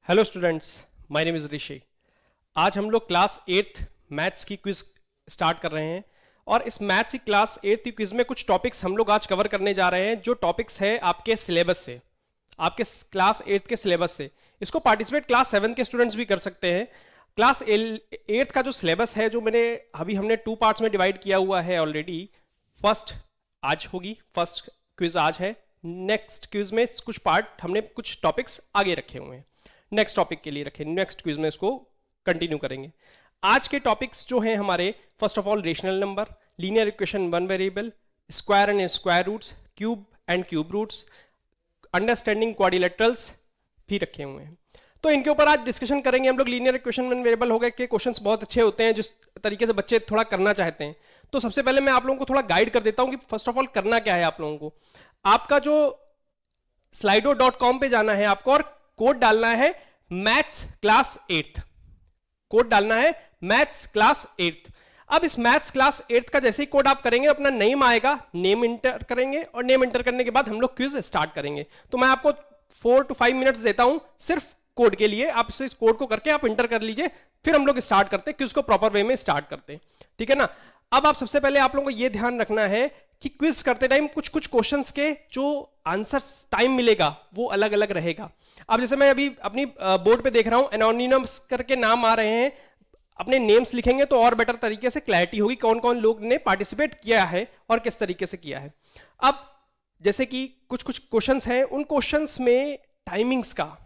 Hello students, my name is Rishi. आज हम लोग क्लास 8th मैथ्स की क्विज स्टार्ट कर रहे हैं और इस मैथ्स की क्लास 8th की क्विज में कुछ टॉपिक्स हम लोग आज कवर करने जा रहे हैं जो टॉपिक्स है आपके सिलेबस से, आपके क्लास 8th के सिलेबस से। इसको पार्टिसिपेट क्लास 7 के स्टूडेंट्स भी कर सकते हैं। क्लास 8th का जो सिलेबस है, जो हमने 2 पार्ट्स में डिवाइड किया हुआ है ऑलरेडी। फर्स्ट आज होगी, फर्स्ट क्विज आज है। नेक्स्ट क्विज में कुछ पार्ट हमने कुछ टॉपिक्स आगे रखे हुए हैं, नेक्स्ट टॉपिक के लिए रखे, नेक्स्ट क्विज में इसको कंटिन्यू करेंगे। आज के टॉपिक्स जो हैं हमारे, first of all rational number, linear equation one variable, square and square roots, cube and cube roots, understanding quadrilaterals भी रखे हुए हैं। तो इनके ऊपर आज डिस्कशन करेंगे हम लोग। लीनियर इक्वेशन वन वेरिएबल हो गए के क्वेश्चंस बहुत अच्छे होते हैं जिस तरीके से बच्चे थोड़ा करना चाहते हैं। तो सबसे पहले मैं आप लोगों को थोड़ा गाइड कर देता हूं कि फर्स्ट ऑफ ऑल करना क्या है आप लोगों को। आपका जो slido.com पे जाना है आपको और कोड डालना है मैथ्स क्लास 8th। कोड डालना है मैथ्स क्लास 8th। अब इस मैथ्स क्लास 8th का जैसे ही कोड आप करेंगे, अपना नेम आएगा, नेम इंटर करेंगे और नेम इंटर करने के बाद हम लोग क्विज स्टार्ट करेंगे। तो मैं आपको 4 to 5 मिनट्स देता हूं सिर्फ कोड के लिए। आप इस कोड को करके आप इंटर कर लीजिए, फिर हम लोग स्टार्ट करते हैं, क्विज को प्रॉपर वे में स्टार्ट करते हैं, ठीक है ना। अब आप सबसे पहले आप लोगों को यह ध्यान रखना है कि क्विज करते टाइम कुछ कुछ क्वेश्चंस के जो आंसर्स टाइम मिलेगा वो अलग अलग रहेगा। अब जैसे मैं अभी अपनी बोर्ड पे देख रहा हूं, एनोनिमस करके नाम आ रहे हैं। अपने नेम्स लिखेंगे तो और बेटर तरीके से क्लैरिटी होगी कौन कौन लोग ने पार्टिसिपेट किया है और किस तरीके से किया है। अब जैसे कि कुछ कुछ क्वेश्चंस हैं, उन क्वेश्चंस में टाइमिंग्स का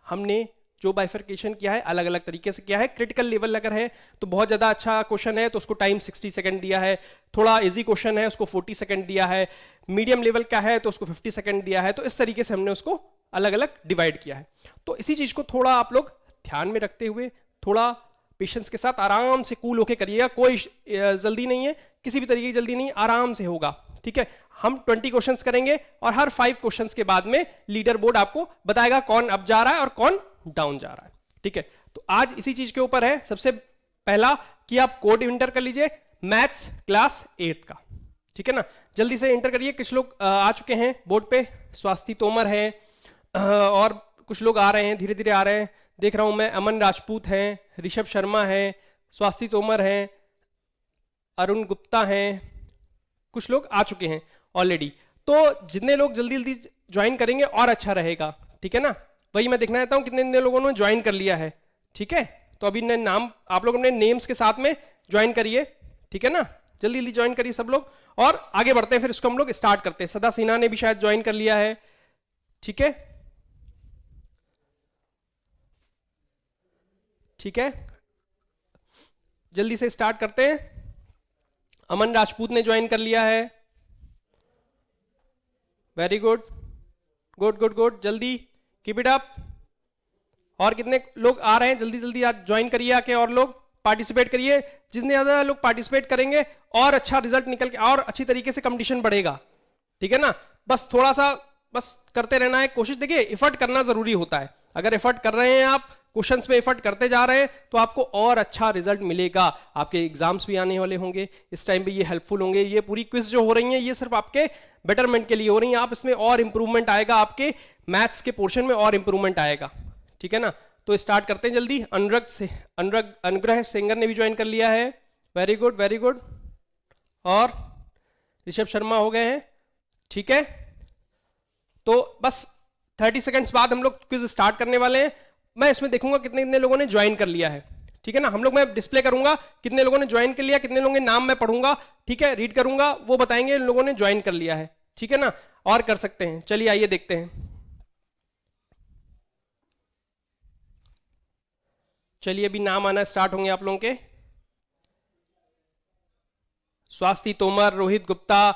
हमने जो बाइफर्केशन किया है अलग अलग तरीके से किया है। क्रिटिकल लेवल अगर है तो बहुत ज्यादा अच्छा क्वेश्चन है तो उसको टाइम 60 सेकंड दिया है। थोड़ा इजी क्वेश्चन है उसको 40 सेकंड दिया है। मीडियम लेवल का है तो उसको 50 सेकंड दिया है। तो इस तरीके से हमने उसको अलग अलग डिवाइड किया है। तो इसी चीज को थोड़ा आप लोग ध्यान में रखते हुए थोड़ा पेशेंस के साथ आराम से कूल होके करिएगा। कोई जल्दी नहीं है, किसी भी तरीके की जल्दी नहीं, आराम से होगा, ठीक है। हम 20 क्वेश्चंस करेंगे और हर 5 क्वेश्चंस के बाद में लीडर बोर्ड आपको बताएगा कौन अप जा रहा है और कौन डाउन जा रहा है, ठीक है। तो आज इसी चीज के ऊपर है। सबसे पहला कि आप कोड इंटर कर लीजिए मैथ्स क्लास 8th का, ठीक है ना। जल्दी से इंटर करिए। कुछ लोग आ चुके हैं बोर्ड पे, स्वास्थी तोमर है और कुछ लोग आ रहे हैं, धीरे धीरे आ रहे हैं, देख रहा हूं मैं। अमन राजपूत हैं, ऋषभ शर्मा है, स्वास्थी तोमर हैं, अरुण गुप्ता हैं, कुछ लोग आ चुके हैं ऑलरेडी। तो जितने लोग जल्दी जल्दी ज्वाइन करेंगे और अच्छा रहेगा, ठीक है ना। वही मैं देखना चाहता हूं कितने लोगों ने ज्वाइन कर लिया है, ठीक है। तो अभी नाम आप लोग अपने नेम्स के साथ में ज्वाइन करिए, ठीक है ना। जल्दी जल्दी ज्वाइन करिए सब लोग और आगे बढ़ते हैं, फिर इसको हम लोग स्टार्ट करते हैं। सदा सिन्हा ने भी शायद ज्वाइन कर लिया है, ठीक है, ठीक है। जल्दी से स्टार्ट करते हैं। अमन राजपूत ने ज्वाइन कर लिया है, very good, good good good, जल्दी कीप इट अप। और कितने लोग आ रहे हैं, जल्दी जल्दी आज ज्वाइन करिए, आके और लोग पार्टिसिपेट करिए। जितने ज्यादा लोग पार्टिसिपेट करेंगे और अच्छा रिजल्ट निकल के और अच्छी तरीके से कंपटीशन बढ़ेगा, ठीक है ना। बस थोड़ा सा बस करते रहना है कोशिश। देखिए एफर्ट करना जरूरी होता है। अगर एफर्ट कर रहे हैं आप, क्वेश्चंस पे एफर्ट करते जा रहे हैं तो आपको और अच्छा रिजल्ट मिलेगा। आपके एग्जाम्स भी आने वाले होंगे, इस टाइम पे ये हेल्पफुल होंगे। ये पूरी क्विज जो हो रही है ये सिर्फ आपके बेटरमेंट के लिए हो रही है। आप इसमें और इंप्रूवमेंट आएगा, आपके मैथ्स के पोर्शन में और इंप्रूवमेंट आएगा, ठीक है ना। तो स्टार्ट करते हैं जल्दी। अनुग्रह सेंगर ने भी ज्वाइन कर लिया है, वेरी गुड वेरी गुड। और ऋषभ शर्मा हो गए हैं, ठीक है। तो बस 30 सेकंड्स बाद हम लोग क्विज स्टार्ट करने वाले हैं। मैं इसमें देखूंगा कितने कितने लोगों ने ज्वाइन कर लिया है, ठीक है ना। हम लोग मैं डिस्प्ले करूंगा कितने लोगों ने ज्वाइन कर लिया, कितने लोगों के नाम मैं पढ़ूंगा, ठीक है, रीड करूंगा, वो बताएंगे इन लोगों ने ज्वाइन कर लिया है, ठीक है ना। और कर सकते हैं, चलिए आइए देखते हैं। चलिए अभी नाम आना स्टार्ट होंगे आप लोगों के। स्वास्थी तोमर, रोहित गुप्ता,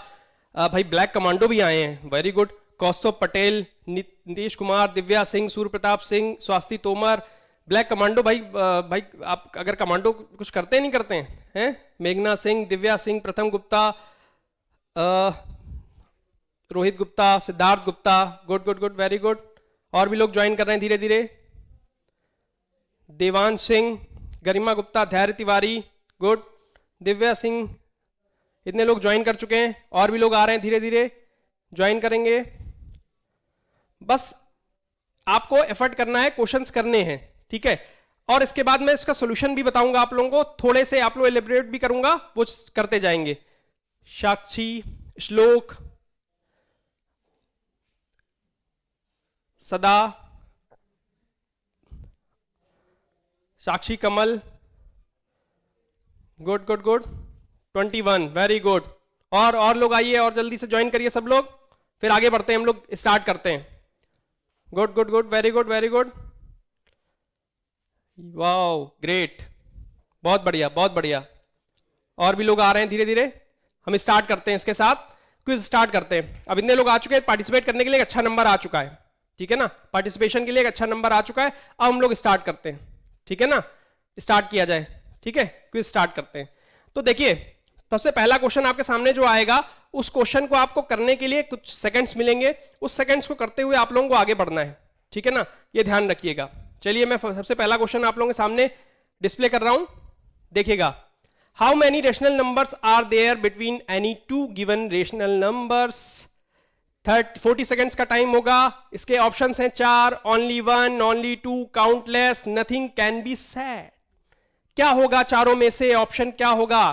भाई ब्लैक कमांडो भी आए हैं, वेरी गुड। कौस्तुभ पटेल, नीतीश कुमार, दिव्या सिंह, सूर्य प्रताप सिंह, स्वास्थी तोमर, ब्लैक कमांडो। भाई भाई आप अगर कमांडो कुछ करते नहीं करते हैं? मेघना सिंह, दिव्या सिंह, प्रथम Gupta, Rohit Gupta, Siddharth Gupta, good good good, very good. और भी लोग ज्वाइन कर रहे हैं धीरे धीरे। देवांश सिंह, गरिमा गुप्ता, धैर्य तिवारी, गुड। दिव्या सिंह, इतने लोग ज्वाइन कर चुके हैं। और भी लोग आ रहे हैं, धीरे धीरे ज्वाइन करेंगे। बस आपको एफर्ट करना है, क्वेश्चंस करने हैं, ठीक है। और इसके बाद मैं इसका सॉल्यूशन भी बताऊंगा आप लोगों को, थोड़े से आप लोग एलिब्रेट भी करूंगा, वो करते जाएंगे। Sakshi, Shlok, Sada, Sakshi, Kamal, good good good, 21, very good. और लोग आइए और जल्दी से ज्वाइन करिए सब लोग, फिर आगे बढ़ते हैं, हम लोग स्टार्ट करते हैं। Good good good, very good very good, wow great, बहुत बढ़िया बहुत बढ़िया। और भी लोग आ रहे हैं धीरे धीरे, हम स्टार्ट करते हैं इसके साथ, क्विज स्टार्ट करते हैं। अब इतने लोग आ चुके हैं, पार्टिसिपेट करने के लिए एक अच्छा नंबर आ चुका है, ठीक है ना, पार्टिसिपेशन के लिए एक अच्छा नंबर आ चुका है। अब हम लोग स्टार्ट करते हैं, ठीक है ना, स्टार्ट किया जाए, ठीक है, क्विज स्टार्ट करते हैं। तो देखिए सबसे पहला क्वेश्चन आपके सामने जो आएगा, उस क्वेश्चन को आपको करने के लिए कुछ सेकंड्स मिलेंगे, उस सेकंड्स को करते हुए आप लोगों को आगे बढ़ना है, ठीक है ना, ये ध्यान रखिएगा। चलिए मैं सबसे पहला क्वेश्चन आप लोगों के सामने डिस्प्ले कर रहा हूं, देखिएगा। How many rational numbers are there between any two given rational numbers. 40 seconds का टाइम होगा। इसके ऑप्शंस हैं 4, only 1, only 2, countless, nothing can be said. क्या होगा चारों में से, ऑप्शन क्या होगा?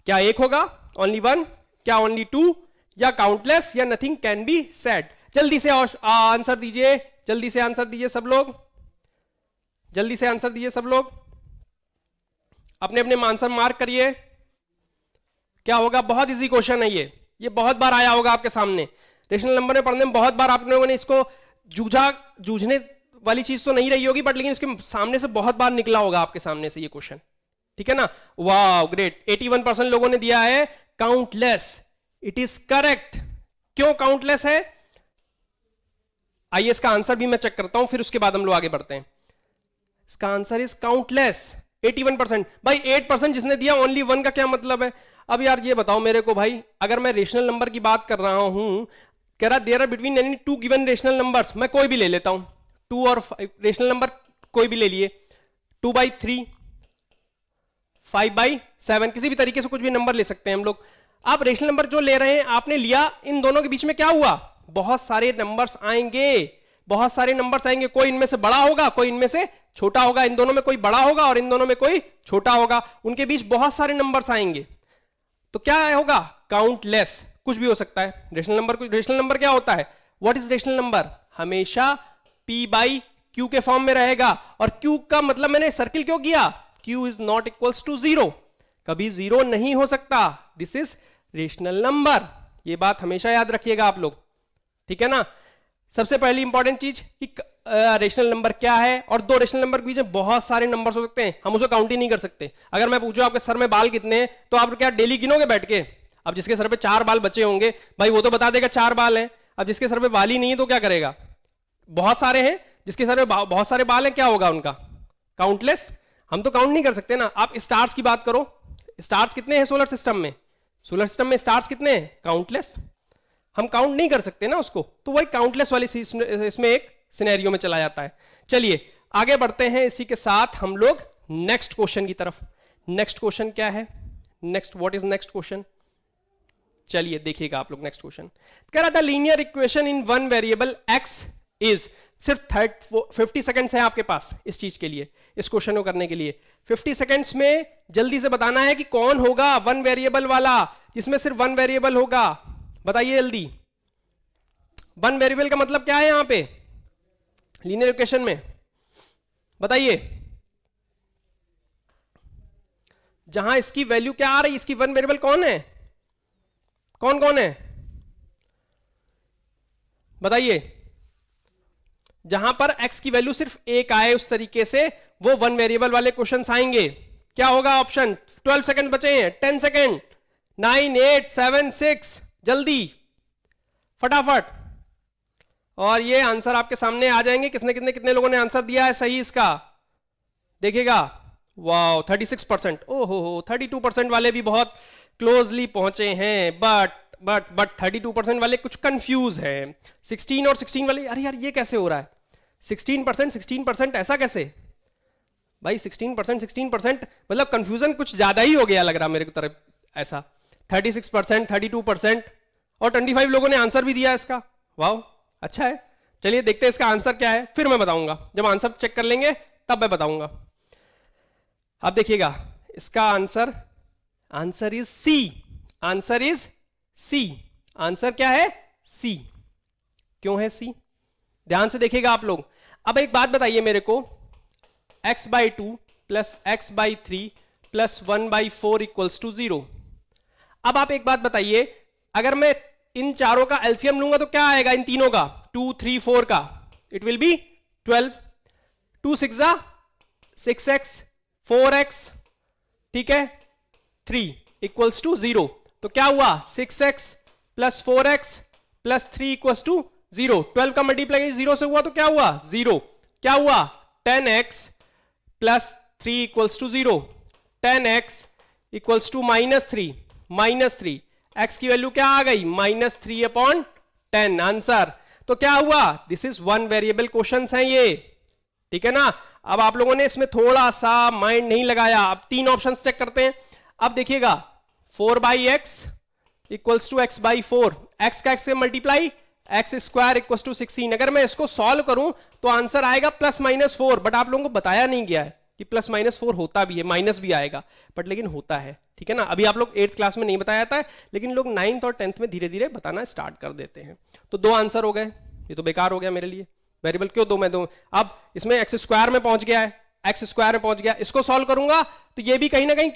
क्या 1 होगा, ओनली 1, क्या ओनली 2, या काउंटलेस, या नथिंग कैन बी सेड? जल्दी से आंसर दीजिए, जल्दी से आंसर दीजिए सब लोग, जल्दी से आंसर दीजिए सब लोग, अपने अपने आंसर मार्क करिए। क्या होगा? बहुत इजी क्वेश्चन है ये बहुत बार आया होगा आपके सामने, रेशनल नंबर में पढ़ने में बहुत बार आप लोगों ने इसको जूझने वाली चीज तो नहीं रही होगी, बट लेकिन इसके सामने से बहुत बार निकला होगा आपके सामने से ये क्वेश्चन, ठीक है ना। वाह ग्रेट, 81% लोगों ने दिया है काउंटलेस, इट इज करेक्ट। क्यों काउंटलेस है? आइए इसका आंसर भी मैं चेक करता हूं, फिर उसके बाद हम लोग आगे बढ़ते हैं। इसका आंसर इज काउंटलेस, 81%। भाई 8% जिसने दिया ओनली 1 का क्या मतलब है? अब यार ये बताओ मेरे को भाई, अगर मैं रेशनल नंबर की बात कर रहा हूं, कह रहा there are between any two given rational numbers, मैं कोई भी ले लेता हूं, 2 और 5 रेशनल नंबर कोई भी ले लिए, 2/3, 5/7, किसी भी तरीके से कुछ भी नंबर ले सकते हैं हम लोग। आप रेशनल नंबर जो ले रहे हैं आपने लिया, इन दोनों के बीच में क्या हुआ? बहुत सारे नंबर्स आएंगे, बहुत सारे नंबर्स आएंगे, कोई इनमें से बड़ा होगा, कोई इनमें से छोटा होगा, इन दोनों में कोई बड़ा होगा और इन दोनों में कोई छोटा होगा, उनके बीच बहुत सारे नंबर्स आएंगे, तो क्या होगा? काउंटलेस। कुछ भी हो सकता है रेशनल नंबर क्या होता है? What is rational number? हमेशा p/q के फॉर्म में रहेगा, और q का मतलब मैंने सर्किल क्यों किया? q is not equals to 0, कभी 0 नहीं हो सकता, दिस इज रेशनल नंबर। ये बात हमेशा याद रखिएगा आप लोग, ठीक है ना। सबसे पहली इंपॉर्टेंट चीज कि रेशनल नंबर क्या है, और दो रेशनल नंबर के बीच में बहुत सारे नंबर्स हो सकते हैं, हम उसे काउंट ही नहीं कर सकते। अगर मैं पूछूं आपके सर में बाल कितने हैं, तो आप क्या डेली गिनोगे बैठ के? अब जिसके सर पे 4 बाल बचे होंगे भाई वो तो बता देगा 4 बाल हैं। अब जिसके सर पे बाल ही नहीं है तो क्या करेगा? बहुत सारे हैं, जिसके सर पे बहुत सारे बाल हैं, क्या होगा उनका? काउंटलेस। हम तो काउंट नहीं कर सकते ना। आप स्टार्स की बात करो, स्टार्स कितने हैं सोलर सिस्टम में? सोलर सिस्टम में स्टार्स कितने हैं? काउंटलेस, हम काउंट नहीं कर सकते ना उसको, तो वही काउंटलेस वाली इसमें एक सिनेरियो में चला जाता है। चलिए आगे बढ़ते हैं, इसी के साथ हम लोग नेक्स्ट क्वेश्चन की तरफ। नेक्स्ट क्वेश्चन क्या है? Next, what is next question? चलिए देखिएगा आप लोग नेक्स्ट क्वेश्चन। कह रहा था linear equation in one variable x is, सिर्फ 50 सेकेंड्स है आपके पास इस चीज के लिए, इस क्वेश्चन को करने के लिए। 50 सेकेंड्स में जल्दी से बताना है कि कौन होगा वन वेरिएबल वाला, जिसमें सिर्फ वन वेरिएबल होगा। बताइए जल्दी, वन वेरिएबल का मतलब क्या है यहां पे लीनियर इक्वेशन में? बताइए, जहां इसकी वैल्यू क्या आ रही, इसकी वन वेरिएबल कौन है? कौन कौन है बताइए? जहां पर x की वैल्यू सिर्फ 1 आए, उस तरीके से वो वन वेरिएबल वाले क्वेश्चंस आएंगे। क्या होगा ऑप्शन? 12 सेकंड बचे हैं, 10 सेकंड, 9, 8, 7, 6, जल्दी फटाफट। और ये आंसर आपके सामने आ जाएंगे। कितने लोगों ने आंसर दिया है सही इसका? देखिएगा, वाओ 36%। ओहो, 32% वाले भी बहुत क्लोजली पहुंचे हैं, बट 32% वाले कुछ कंफ्यूज है। 16 और 16 वाले, अरे यार ये कैसे हो रहा है? 16% ऐसा कैसे भाई? 16% मतलब कंफ्यूजन कुछ ज्यादा ही हो गया लग रहा मेरे को तरफ ऐसा। 36%, 32% और 25 लोगों ने आंसर भी दिया इसका। वाओ अच्छा है, चलिए देखते हैं इसका आंसर क्या है, फिर मैं बताऊंगा, जब आंसर चेक कर लेंगे तब मैं बताऊंगा। अब देखिएगा इसका answer, answer is C, answer is C. Answer क्या है? सी। क्यों है सी? ध्यान से देखिएगा आप लोग। अब एक बात बताइए मेरे को, x/2 plus x/3 plus 1/4 equals to 0। अब आप एक बात बताइए, अगर मैं इन चारों का एलसीएम लूंगा तो क्या आएगा इन तीनों का? 2, 3, 4 का, it will B 12। 2 6 6x, 4x, ठीक है, 3 इक्वल्स टू 0। तो क्या हुआ? 6x plus 4x plus 3 equals to 0। 12 का मल्टीप्लाई 0 से हुआ तो क्या हुआ? 0। क्या हुआ? 10x plus 3 equals to 0। 10x equals to -3, -3, x की वैल्यू क्या आ गई? -3/10 आंसर। तो क्या हुआ? This is one variable questions हैं ये, ठीक है ना। अब आप लोगों ने इसमें थोड़ा सा माइंड नहीं लगाया। अब तीन ऑप्शंस चेक करते हैं। अब देखिएगा 4/x equals to x/4, x का x से मल्टीप्लाई, x² इक्वल्स टू 16। अगर मैं इसको सॉल्व करूं तो आंसर आएगा +-4, बट आप लोगों को बताया नहीं गया है कि +-4 होता भी है, माइनस भी आएगा, बट लेकिन होता है, ठीक है ना। अभी आप लोग 8th क्लास में नहीं बताया था, लेकिन लोग 9th और 10th में धीरे धीरे बताना स्टार्ट कर देते हैं। तो 2 आंसर हो गए, ये तो बेकार हो गया मेरे लिए। वेरिएबल क्यों दो मैं दो? अब इसमें x² में पहुंच गया है, x² में पहुंच गया, इसको सॉल्व करूंगा तो ये भी कहीं ना कहीं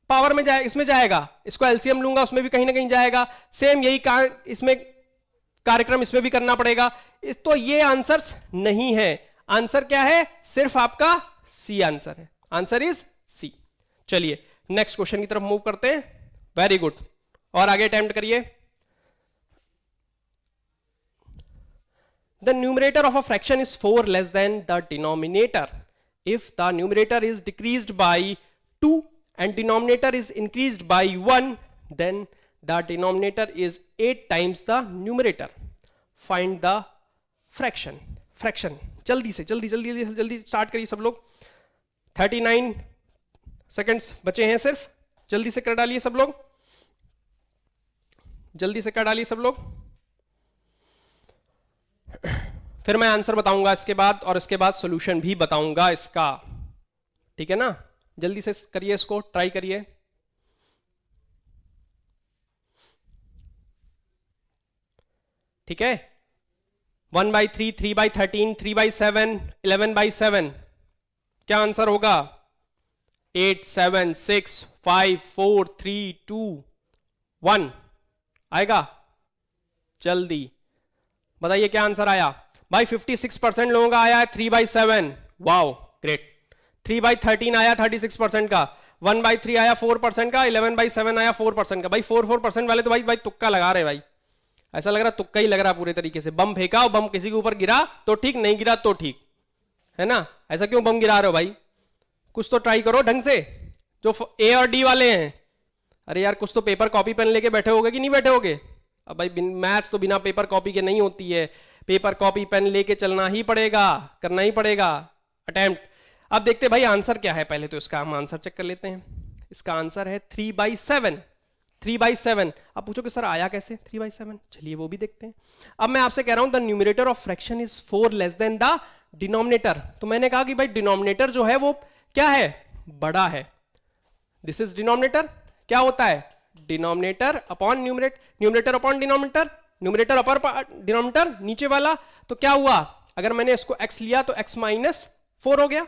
पावर में जाए, इसमें जाएगा। इसको एलसीएम लूंगा उसमें भी कहीं ना कहीं जाएगा। सेम यही इसमें कार्यक्रम इसमें भी करना पड़ेगा। तो ये आंसर्स नहीं है। आंसर क्या है? सिर्फ आपका सी आंसर है। Answer is C. चलिए नेक्स्ट क्वेश्चन की तरफ मूव करते हैं। वेरी गुड, और आगे अटेम्प्ट करिए। The numerator of a fraction is 4 less than the denominator. If the numerator is decreased by 2 and denominator is increased by 1, then the denominator is 8 times the numerator. Find the fraction. Fraction. जल्दी से जल्दी start करिए सब लोग। 39 seconds बचे हैं सिर्फ, जल्दी से कर डालिए सब लोग, जल्दी से कर डालिए सब लोग। फिर मैं आंसर बताऊंगा इसके बाद, और इसके बाद सॉल्यूशन भी बताऊंगा इसका, ठीक है ना। जल्दी से करिए, इसको ट्राई करिए। ठीक है, 1/3, 3/13, 3/7, 11/7, क्या आंसर होगा? 8, 7, 6, 5, 4, 3, 2, 1 आएगा। जल्दी बताइए क्या आंसर आया भाई। 56% लोगों का आया है 3/7, वाओ ग्रेट। 3/13 आया 36% का, 1/3 आया 4% का, 11/7 आया 4% का। भाई 4% वाले तो भाई तुक्का लगा रहे भाई, ऐसा लग रहा तुक्का ही लग रहा पूरे तरीके से। बम फेंका और बम किसी के ऊपर गिरा तो ठीक, नहीं गिरा तो ठीक, है ना। ऐसा क्यों बम गिरा रहे हो भाई? कुछ तो ट्राई करो ढंग से। जो ए और डी वाले हैं, अरे यार कुछ तो पेपर कॉपी पेन लेके बैठे होगे कि नहीं बैठे होगे? अब भाई मैथ्स तो बिना पेपर कॉपी के नहीं होती है, पेपर कॉपी पेन लेके चलना ही पड़ेगा, करना ही पड़ेगा अटेम्प्ट। अब देखते हैं भाई आंसर क्या है। पहले तो इसका हम आंसर चेक कर लेते हैं। इसका आंसर है 3/7। 3/7। अब पूछो कि सर आया कैसे 3/7? चलिए वो भी देखते हैं। अब मैं आपसे कह रहा हूं the numerator of fraction is 4 less than the denominator. तो मैंने कहा कि भाई डिनोमिनेटर जो है वो क्या है? बड़ा है। This is denominator. क्या होता है? Denominator upon numerator, numerator upon denominator, numerator upper denominator नीचे वाला। तो क्या हुआ? अगर मैंने इसको x लिया तो x-4 हो गया।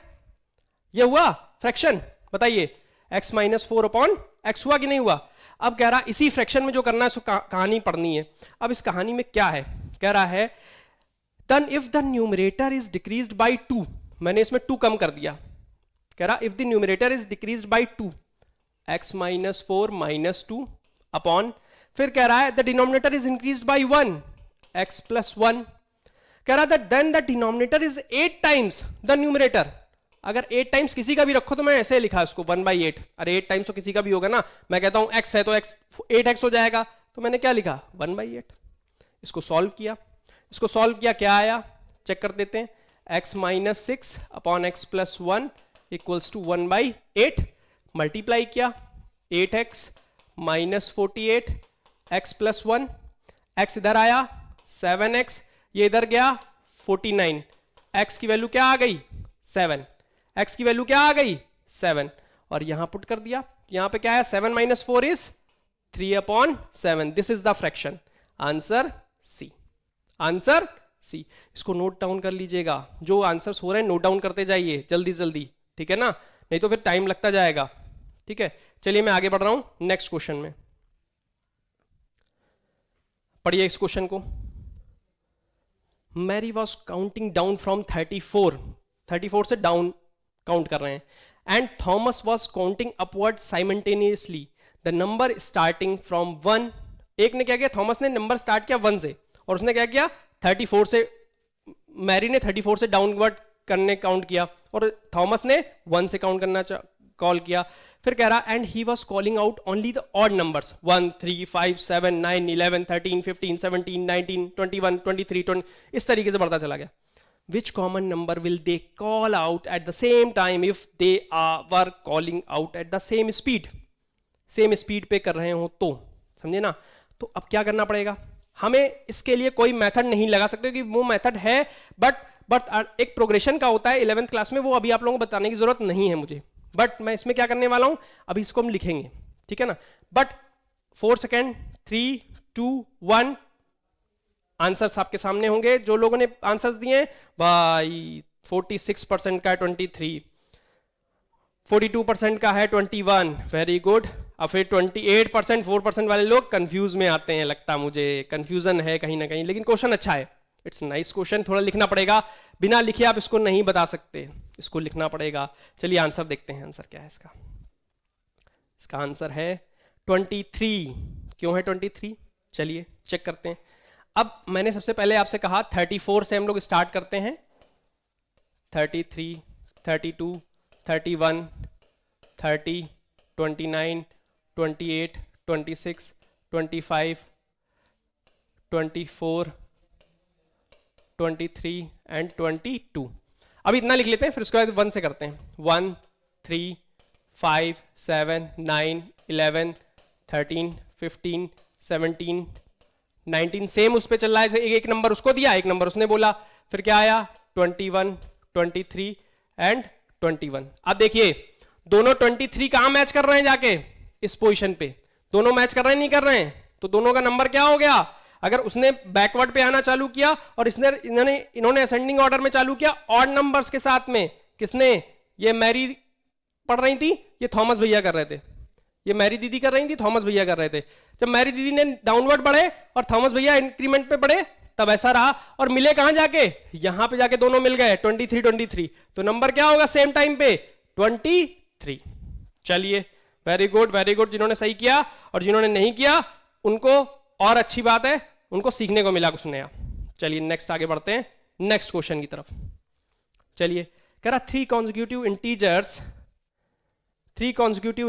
ये हुआ फ्रैक्शन। बताइए x-4/x हुआ कि नहीं हुआ? अब कह रहा इसी फ्रैक्शन में जो करना है उसको कहानी पढ़नी है। अब इस कहानी में क्या है? कह रहा है then if the numerator is decreased by 2, मैंने इसमें 2 कम कर दिया। कह रहा if the numerator is decreased by 2, x-4 -2 upon, फिर कह रहा है the denominator is increased by 1, x+1। कह रहा है then the denominator is 8 times the numerator. अगर 8 टाइम्स किसी का भी रखो तो मैं ऐसे लिखा इसको 1/8। अरे 8 टाइम्स तो किसी का भी होगा ना। मैं कहता हूं x है तो x 8x हो जाएगा, तो मैंने क्या लिखा 1/8। इसको सॉल्व किया, इसको सॉल्व किया, क्या आया चेक कर देते हैं। x-6 upon x+1 equals to 1/8। Multiply किया 8x -48 x+1, x इधर आया 7x ये इधर गया 49, x की वैल्यू क्या आ गई 7, x की वैल्यू क्या आ गई 7, और यहां पुट कर दिया, यहां पे क्या है 7 minus 4 is 3/7, this is the fraction, answer C, answer C. इसको नोट डाउन कर लीजिएगा, जो आंसर्स हो रहे हैं नोट डाउन करते जाइए जल्दी जल्दी, ठीक है ना, नहीं तो फिर टाइम लगता जाएगा, ठीक है। चलिए मैं आगे बढ़ रहा हूं नेक्स्ट क्वेश्चन में, पढ़िए इस क्वेश्चन को। Mary was counting down from 34 से डाउन काउंट कर रहे हैं, and Thomas was counting upward simultaneously the number starting from 1। एक ने क्या किया, थॉमस ने नंबर स्टार्ट किया 1 से, और उसने क्या किया 34 से, मैरी ने 34 से डाउनवर्ड करने काउंट किया, और थॉमस ने 1 से काउंट करना कॉल किया। फिर कह रहा and he was calling out only the odd numbers 1 3 5 7 9 11 13 15 17 19 21 23 20, इस तरीके से बढ़ता चला गया। Which common number will they call out at the same time if they were calling out at the same speed, same speed पे कर रहे हो तो, समझे ना। तो अब क्या करना पड़ेगा, हमें इसके लिए कोई मेथड नहीं लगा सकते कि वो मेथड है, बट एक प्रोग्रेशन का होता है 11th क्लास में, वो अभी आप लोगों को बताने की जरूरत नहीं है मुझे, बट मैं इसमें क्या करने वाला हूं, अभी इसको हम लिखेंगे, ठीक है ना। बट 4 सेकेंड 3 2 1, आंसर्स आपके सामने होंगे, जो लोगों ने आंसर्स दिए भाई 46% का है 23, 42% का है 21, वेरी गुड। अब फिर 28%, 4% वाले लोग कंफ्यूज में आते हैं, लगता मुझे कंफ्यूजन है कहीं ना कहीं, लेकिन क्वेश्चन अच्छा है, इट्स नाइस क्वेश्चन। थोड़ा लिखना पड़ेगा, बिना लिखे आप इसको नहीं बता सकते, इसको लिखना पड़ेगा। चलिए आंसर देखते हैं, आंसर क्या है इसका। इसका आंसर है 23। क्यों है 23, चलिए चेक करते हैं। अब मैंने सबसे पहले आपसे कहा 34 से हम लोग स्टार्ट करते हैं, 33 32 31 30 29 28 26 25 24 23 एंड 22। अब इतना लिख लेते हैं, फिर उसके बाद 1 से करते हैं। 1 3 5 7 9 11 13 15 17 19, सेम उस पे चल रहा है, एक नंबर उसको दिया, एक नंबर उसने बोला, फिर क्या आया 21 23 एंड 21। अब देखिए दोनों 23 कहां मैच कर रहे हैं, जाके इस पोजीशन पे दोनों मैच कर रहे हैं, नहीं कर रहे हैं, तो दोनों का नंबर क्या हो गया। अगर उसने बैकवर्ड पे आना चालू किया और इन्होंने असेंडिंग ऑर्डर में चालू किया ऑड नंबर्स के साथ में, किसने, ये मैरी पढ़ रही थी, ये थॉमस भैया कर रहे थे, ये मैरी दीदी कर रही थी, थॉमस भैया कर रहे थे। जब मैरी दीदी ने डाउनवर्ड बढ़े और थॉमस भैया इंक्रीमेंट पे बढ़े, तब ऐसा रहा, और मिले कहां जाके, यहां पे जाके दोनों मिल गए 23 23, तो नंबर क्या होगा सेम टाइम पे 23। चलिए वेरी गुड वेरी गुड, जिन्होंने सही किया, और जिन्होंने नहीं किया उनको और अच्छी बात है, उनको सीखने को मिला कुछ नया। चलिए नेक्स्ट आगे बढ़ते हैं, नेक्स्ट क्वेश्चन की तरफ। चलिए कह रहा 3 consecutive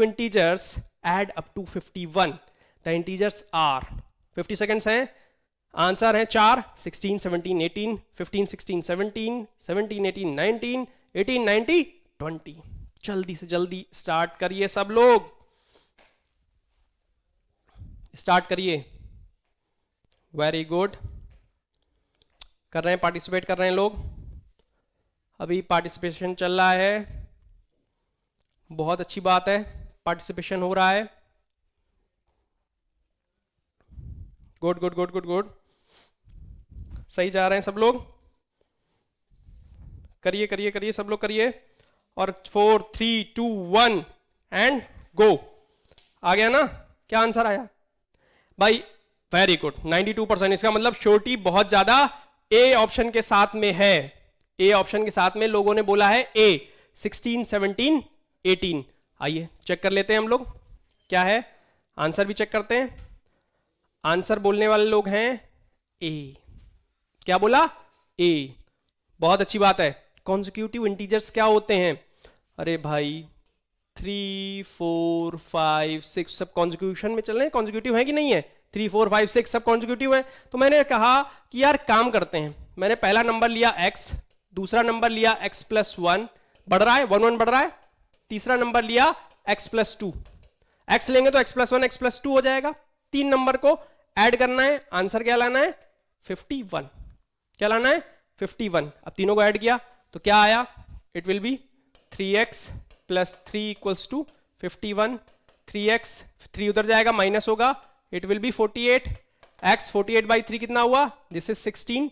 integers add up to 51, the integers are, 50 seconds हैं, आंसर है 4 16 17 18 15 16 17 17 18 19 18 90 20। जल्दी से जल्दी स्टार्ट करिए, सब लोग स्टार्ट करिए, वेरी गुड, कर रहे हैं, पार्टिसिपेट कर रहे हैं लोग, अभी पार्टिसिपेशन चल रहा है, बहुत अच्छी बात है, पार्टिसिपेशन हो रहा है, good good good good good, सही जा रहे हैं सब लोग, करिए करिए करिए, सब लोग करिए, और 4 3 2 1 एंड गो। आ गया ना, क्या आंसर आया भाई, वेरी गुड 92%। इसका मतलब श्योरिटी बहुत ज्यादा ए ऑप्शन के साथ में है, ए ऑप्शन के साथ में लोगों ने बोला है ए, 16 17 18। आइए चेक कर लेते हैं हम लोग क्या है, आंसर भी चेक करते हैं। आंसर बोलने वाले लोग हैं ए, क्या बोला ए, बहुत अच्छी बात है। कॉन्जिक्यूटिव इंटीजर्स क्या होते हैं, अरे भाई 3 4 5 6 सब कॉन्जिक्यूशन में चल रहे हैं, कॉन्जिक्यूटिव है कि नहीं है, 3 4 5 6 सब कॉन्जिक्यूटिव है। तो मैंने कहा कि यार काम करते हैं, मैंने पहला नंबर लिया x, दूसरा नंबर लिया x + 1, बढ़ रहा है 1 1 बढ़ रहा है, तीसरा नंबर लिया x + 2, x लेंगे तो x + 1 x + 2 हो जाएगा, 3 नंबर को ऐड करना है, आंसर क्या लाना है 51। क्या लाना है 51। अब तीनों को ऐड किया तो क्या आया, it will be 3x plus 3 equals to 51। 3x 3 उधर जाएगा माइनस होगा, it will be 48। x 48 by 3 कितना हुआ, दिस इज 16।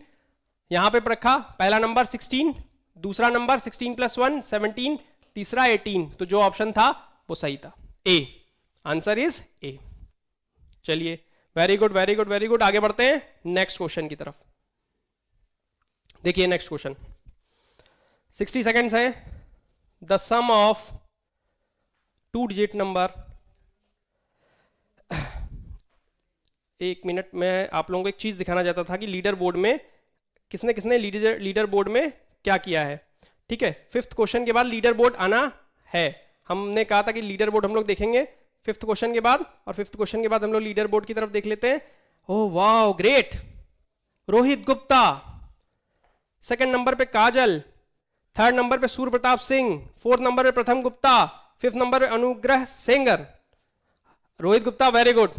यहां पे रखा पहला नंबर 16, दूसरा नंबर 16 प्लस 1 17, तीसरा 18। तो जो ऑप्शन था वो सही था, ए। Answer is A. चलिए very good very good very good, आगे बढ़ते हैं नेक्स्ट क्वेश्चन की तरफ। देखिए नेक्स्ट क्वेश्चन 60 सेकेंड्स है। The sum of 2 digit number, एक मिनट में आप लोगों को एक चीज दिखाना चाहता था कि लीडर बोर्ड में किसने किसने लीडर बोर्ड में क्या किया है। ठीक है, 5th क्वेश्चन के बाद लीडर बोर्ड आना है। हमने कहा था कि लीडर बोर्ड हम लोग देखेंगे 5th क्वेश्चन के बाद, और 5th क्वेश्चन के बाद हम लोग लीडर बोर्ड की तरफ देख लेते हैं। Oh wow great, Rohit Gupta, 2nd number पे काजल, 3rd नंबर पे सूर्य प्रताप सिंह, 4th नंबर पे प्रथम गुप्ता, 5th नंबर पे अनुग्रह Sengar. Rohit Gupta very good,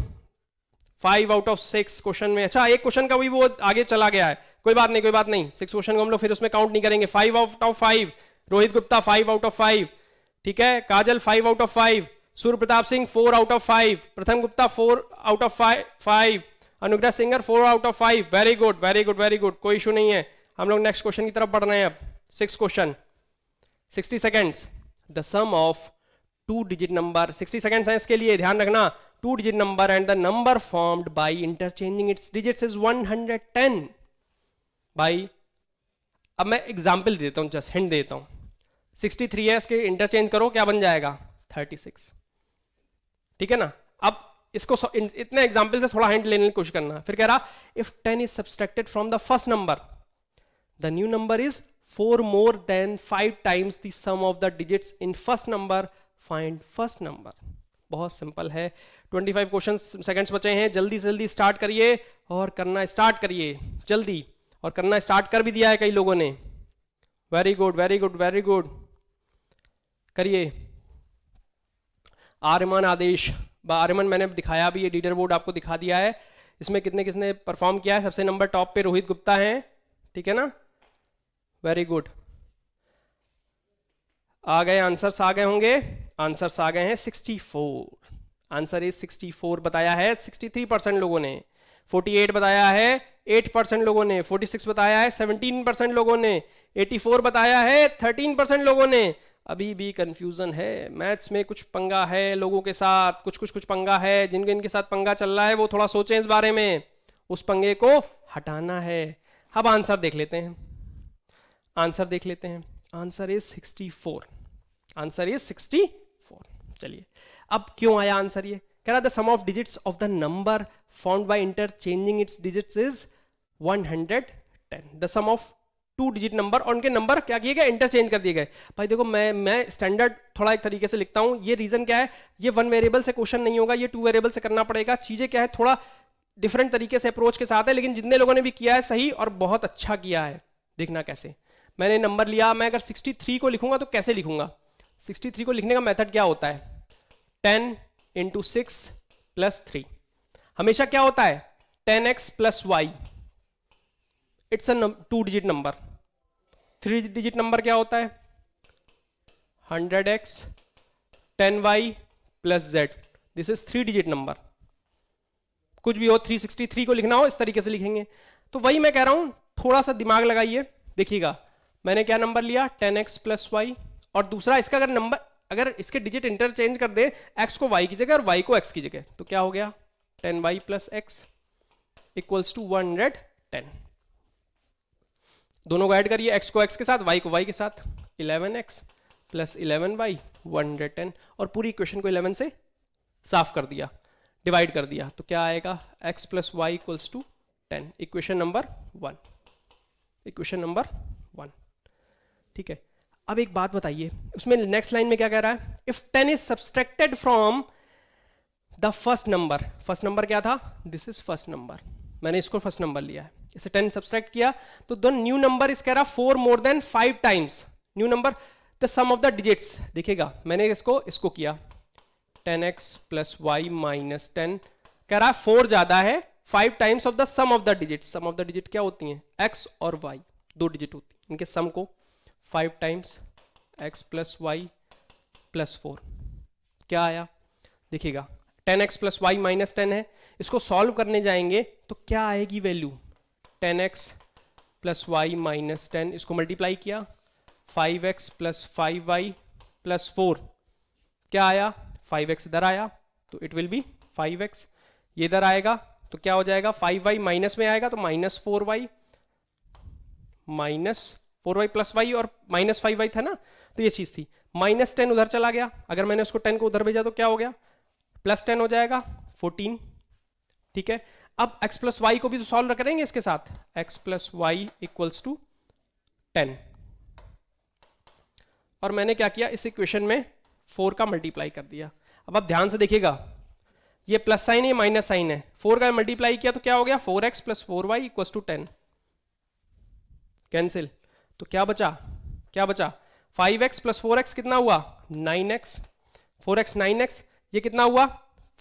5 out of 6 question में। अच्छा एक क्वेश्चन का भी वो आगे चला गया है, कोई बात नहीं कोई बात नहीं, 6 क्वेश्चन को हम लोग फिर उसमें काउंट नहीं करेंगे। 5 out of 5, Rohit Gupta 5 out of 5, ठीक है। काजल 5 out of 5, Surya Pratap Singh 4 out of 5, प्रथम गुप्ता 4 आउट ऑफ 5, अनुग्रह singer 4 out of 5। Very good very good very good, कोई इशू नहीं है। हम लोग नेक्स्ट क्वेश्चन की तरफ बढ़ रहे हैं अब। 6th question, 60 seconds. The sum of 2 digit number, 60 seconds है इसके लिए, ध्यान रखना। 2 digit number and the number formed by interchanging its digits is 110 by, अब मैं एग्जाम्पल देता हूं, जस्ट हिंट देता हूं। 63 है, इसके इंटरचेंज करो, क्या बन जाएगा 36। ठीक है ना। अब इसको इतने एग्जाम्पल से थोड़ा हिंट लेने की कोशिश करना। फिर कह रहा if 10 is subtracted from the first number, the new number is 4 more than 5 times the sum of the digits in first number, find first number। बहुत सिंपल है। 25 क्वेश्चन सेकंड्स बचे हैं, जल्दी से जल्दी स्टार्ट करिए और करना स्टार्ट करिए जल्दी, और करना स्टार्ट कर भी दिया है कई लोगों ने। Very good very good very good, करिए। आर्यमन आदेश, आर्यमन मैंने दिखाया भी, ये लीडर बोर्ड आपको दिखा दिया है। इसमें कितने किसने परफॉर्म किया है। सबसे नंबर टॉप पे रोहित गुप्ता है, ठीक है ना, वेरी गुड। आ गए आंसर्स, आ गए होंगे आंसर्स, आ गए हैं 64। आंसर इज 64 बताया है 63% लोगों ने, 48 बताया है 8% लोगों ने, 46 बताया है 17% लोगों ने, 84 बताया है 13% लोगों ने। अभी भी कंफ्यूजन है, मैथ्स में कुछ पंगा है लोगों के साथ, कुछ पंगा है। जिनके इनके साथ पंगा चल रहा है वो थोड़ा सोचें इस बारे में, उस पंगे को हटाना है। अब आंसर देख लेते हैं, आंसर देख लेते हैं। Answer is 64, answer is 64। चलिए अब क्यों आया आंसर, ये कह रहा the sum of digits of the number found by interchanging its digits is 110। The sum of 2 digit number, और उनके नंबर क्या किए गए, इंटरचेंज कर दिए गए। भाई देखो मैं स्टैंडर्ड थोड़ा एक तरीके से लिखता हूं। ये रीजन क्या है, ये 1 वेरिएबल से क्वेश्चन नहीं होगा, ये 2 वेरिएबल से करना पड़ेगा। चीजें क्या है, थोड़ा डिफरेंट तरीके से अप्रोच के साथ है, लेकिन जितने लोगों ने भी किया है सही और बहुत अच्छा किया है। देखना कैसे मैंने नंबर लिया, मैं अगर 63 को लिखूंगा तो कैसे लिखूंगा। 63 को लिखने का मेथड क्या होता है, 10 into 6 plus 3। हमेशा क्या होता है 10x plus y, it's a 2 digit number. 3 digit number क्या होता है 100x 10y plus z, this is 3 digit number. कुछ भी हो, 363 को लिखना हो इस तरीके से लिखेंगे। तो वही मैं कह रहा हूं, थोड़ा सा दिमाग लगाइए। देखिएगा मैंने क्या नंबर लिया 10x plus y, और दूसरा इसका अगर नंबर, अगर इसके डिजिट इंटरचेंज कर दे, x को y की जगह और y को x की जगह, तो क्या हो गया 10y plus x equals to 110। दोनों को ऐड करिए, x को x के साथ y को y के साथ, 11x प्लस 11y 110, और पूरी इक्वेशन को 11 से साफ कर दिया, डिवाइड कर दिया, तो क्या आएगा x plus y equals to 10। Equation number 1, equation number 1। ठीक है, अब एक बात बताइए, उसमें नेक्स्ट लाइन में क्या कह रहा है, if 10 is subtracted from the first number. First number क्या था, दिस इज फर्स्ट नंबर, मैंने इसको फर्स्ट नंबर लिया है, इसे 10 सब्सट्रैक्ट किया तो द न्यू नंबर इस कह रहा 4 more than 5 times new number the sum of the digits. देखिएगा मैंने इसको किया 10x प्लस y माइनस 10, कह रहा है 4 ज्यादा है 5 times of the sum of the digit. Sum of the digit क्या होती हैं? x और y, 2 डिजिट होती हैं, इनके सम को 5 times x plus Y plus 4। क्या आया देखिएगा, 10x प्लस वाई माइनस 10 है। इसको सॉल्व करने जाएंगे तो क्या आएगी value? 10x plus Y minus 10, इसको मल्टीप्लाई किया 5x प्लस 5y प्लस 4, क्या आया? 5x इधर आया तो इट विल बी 5x, ये इधर आएगा तो क्या हो जाएगा? 5y माइनस में आएगा तो माइनस 4y प्लस y, और माइनस 5y था ना, तो ये चीज थी। माइनस 10 उधर चला गया, अगर मैंने उसको 10 को उधर भेजा तो क्या हो गया? प्लस 10 हो जाएगा 14। ठीक है, अब x प्लस वाई को भी तो सॉल्व करेंगे इसके साथ, x plus Y equals to 10, और मैंने क्या किया, इस इक्वेशन में 4 का मल्टीप्लाई कर दिया। अब आप ध्यान से देखिएगा, ये प्लस साइन है, माइनस साइन है, 4 का मल्टीप्लाई किया तो क्या हो गया? 4x plus 4y equals to 10, cancel, तो क्या बचा? 5x प्लस 4x कितना हुआ? 9x, 4x 9x, ये कितना हुआ?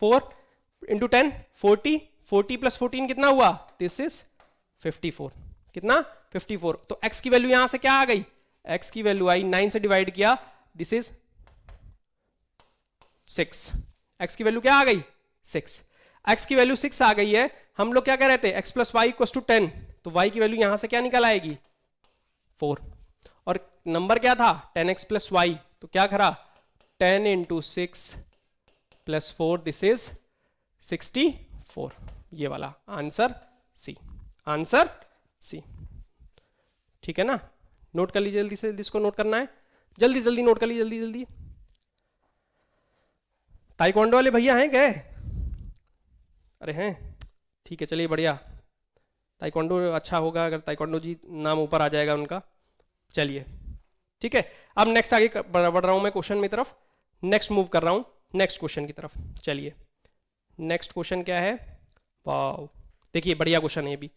4 इंटू 10 40, 40 प्लस 14 कितना हुआ? दिस इज 54, कितना? 54। तो x की वैल्यू यहां से क्या आ गई? x की वैल्यू आई 9 से डिवाइड किया, दिस इज 6। x की वैल्यू क्या आ गई? 6। x की वैल्यू 6 आ गई है, हम लोग क्या कह रहे थे? x plus Y equal to 10, तो y की वैल्यू यहां से क्या निकल आएगी? 4, और नंबर क्या था? 10x प्लस वाई, तो क्या करा? 10 इंटू 6 प्लस 4, दिस इज 64, ये वाला आंसर सी, आंसर सी। ठीक है ना, नोट कर लीजिए जल्दी से, जल्दी इसको नोट करना है, जल्दी जल्दी नोट कर लीजिए, जल्दी जल्दी। ताइक्वांडो वाले भैया हैं गए? अरे हैं, ठीक है, चलिए बढ़िया। ताइक्वांडो अच्छा होगा अगर ताइक्वांडो जी नाम ऊपर आ जाएगा उनका। चलिए ठीक है, अब नेक्स्ट आगे बढ़ रहा हूं मैं क्वेश्चन की तरफ, नेक्स्ट मूव कर रहा हूं नेक्स्ट क्वेश्चन की तरफ। चलिए नेक्स्ट क्वेश्चन क्या है? वाओ, देखिए बढ़िया क्वेश्चन है ये भी।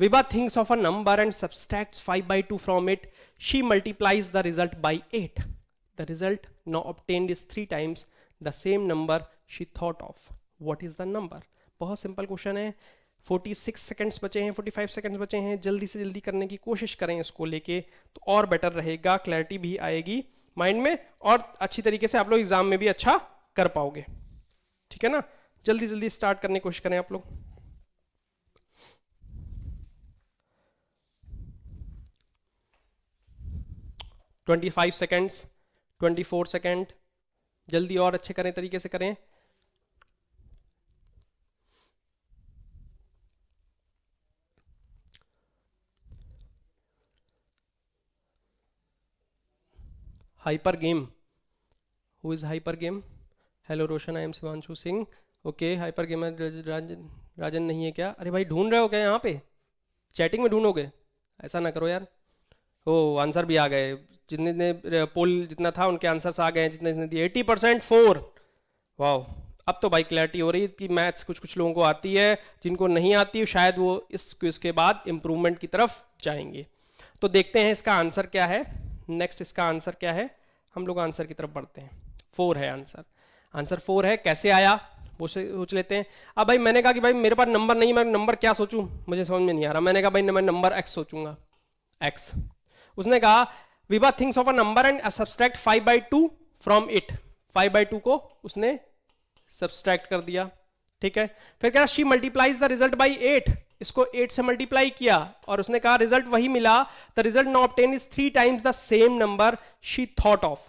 Vibha thinks of a number and subtracts 5/2 from it. She multiplies the result by 8. The result now obtained is 3 times the same number she thought of. What is the number? बहुत simple question है। 46 seconds बचे हैं, 45 seconds बचे हैं, जल्दी से जल्दी करने की कोशिश करें इसको लेके, तो और बेटर रहेगा, क्लैरिटी भी आएगी माइंड में, और अच्छी तरीके से आप लोग एग्जाम में भी अच्छा कर पाओगे। ठीक है ना, जल्दी जल्दी स्टार्ट करने की कोशिश करें आप लोग। $25 सेकेंड्स, 24 सेकेंड, जल्दी और अच्छे करें, तरीके से करें। Hyper game, who is hyper game? Hello Roshan, I am Shivanshu Singh. Okay, hyper gamer Rajan नहीं है क्या? अरे भाई ढूंढ रहे हो क्या यहाँ पे? चैटिंग में ढूंढोगे? ऐसा ना करो यार। ओ आंसर भी आ गए, जितने ने पोल जितना था उनके आंसर्स आ गए हैं, जितने जितने दिए 80% 4। वाह, अब तो भाई क्लैरिटी हो रही है कि मैथ्स कुछ कुछ लोगों को आती है, जिनको नहीं आती है शायद वो इस क्विज के बाद इम्प्रूवमेंट की तरफ जाएंगे। तो देखते हैं इसका आंसर क्या है। नेक्स्ट इसका आंसर क्या है, हम लोग आंसर की तरफ बढ़ते हैं। 4 है आंसर, आंसर 4 है। कैसे आया वो सोच लेते हैं। अब भाई मैंने कहा कि भाई मेरे पास नंबर नहीं, मैं नंबर क्या सोचूं, मुझे समझ में नहीं आ रहा। मैंने कहा भाई मैं नंबर x सोचूंगा, x। उसने कहा Vibha thinks of a number and subtract 5/2 from it. 5/2 को उसने सब्सट्रैक्ट कर दिया। ठीक है, फिर कह रहा she multiplies the result by 8, इसको 8 से मल्टीप्लाई किया और उसने कहा रिजल्ट वही मिला। The result now obtain is 3 times the same number she thought of.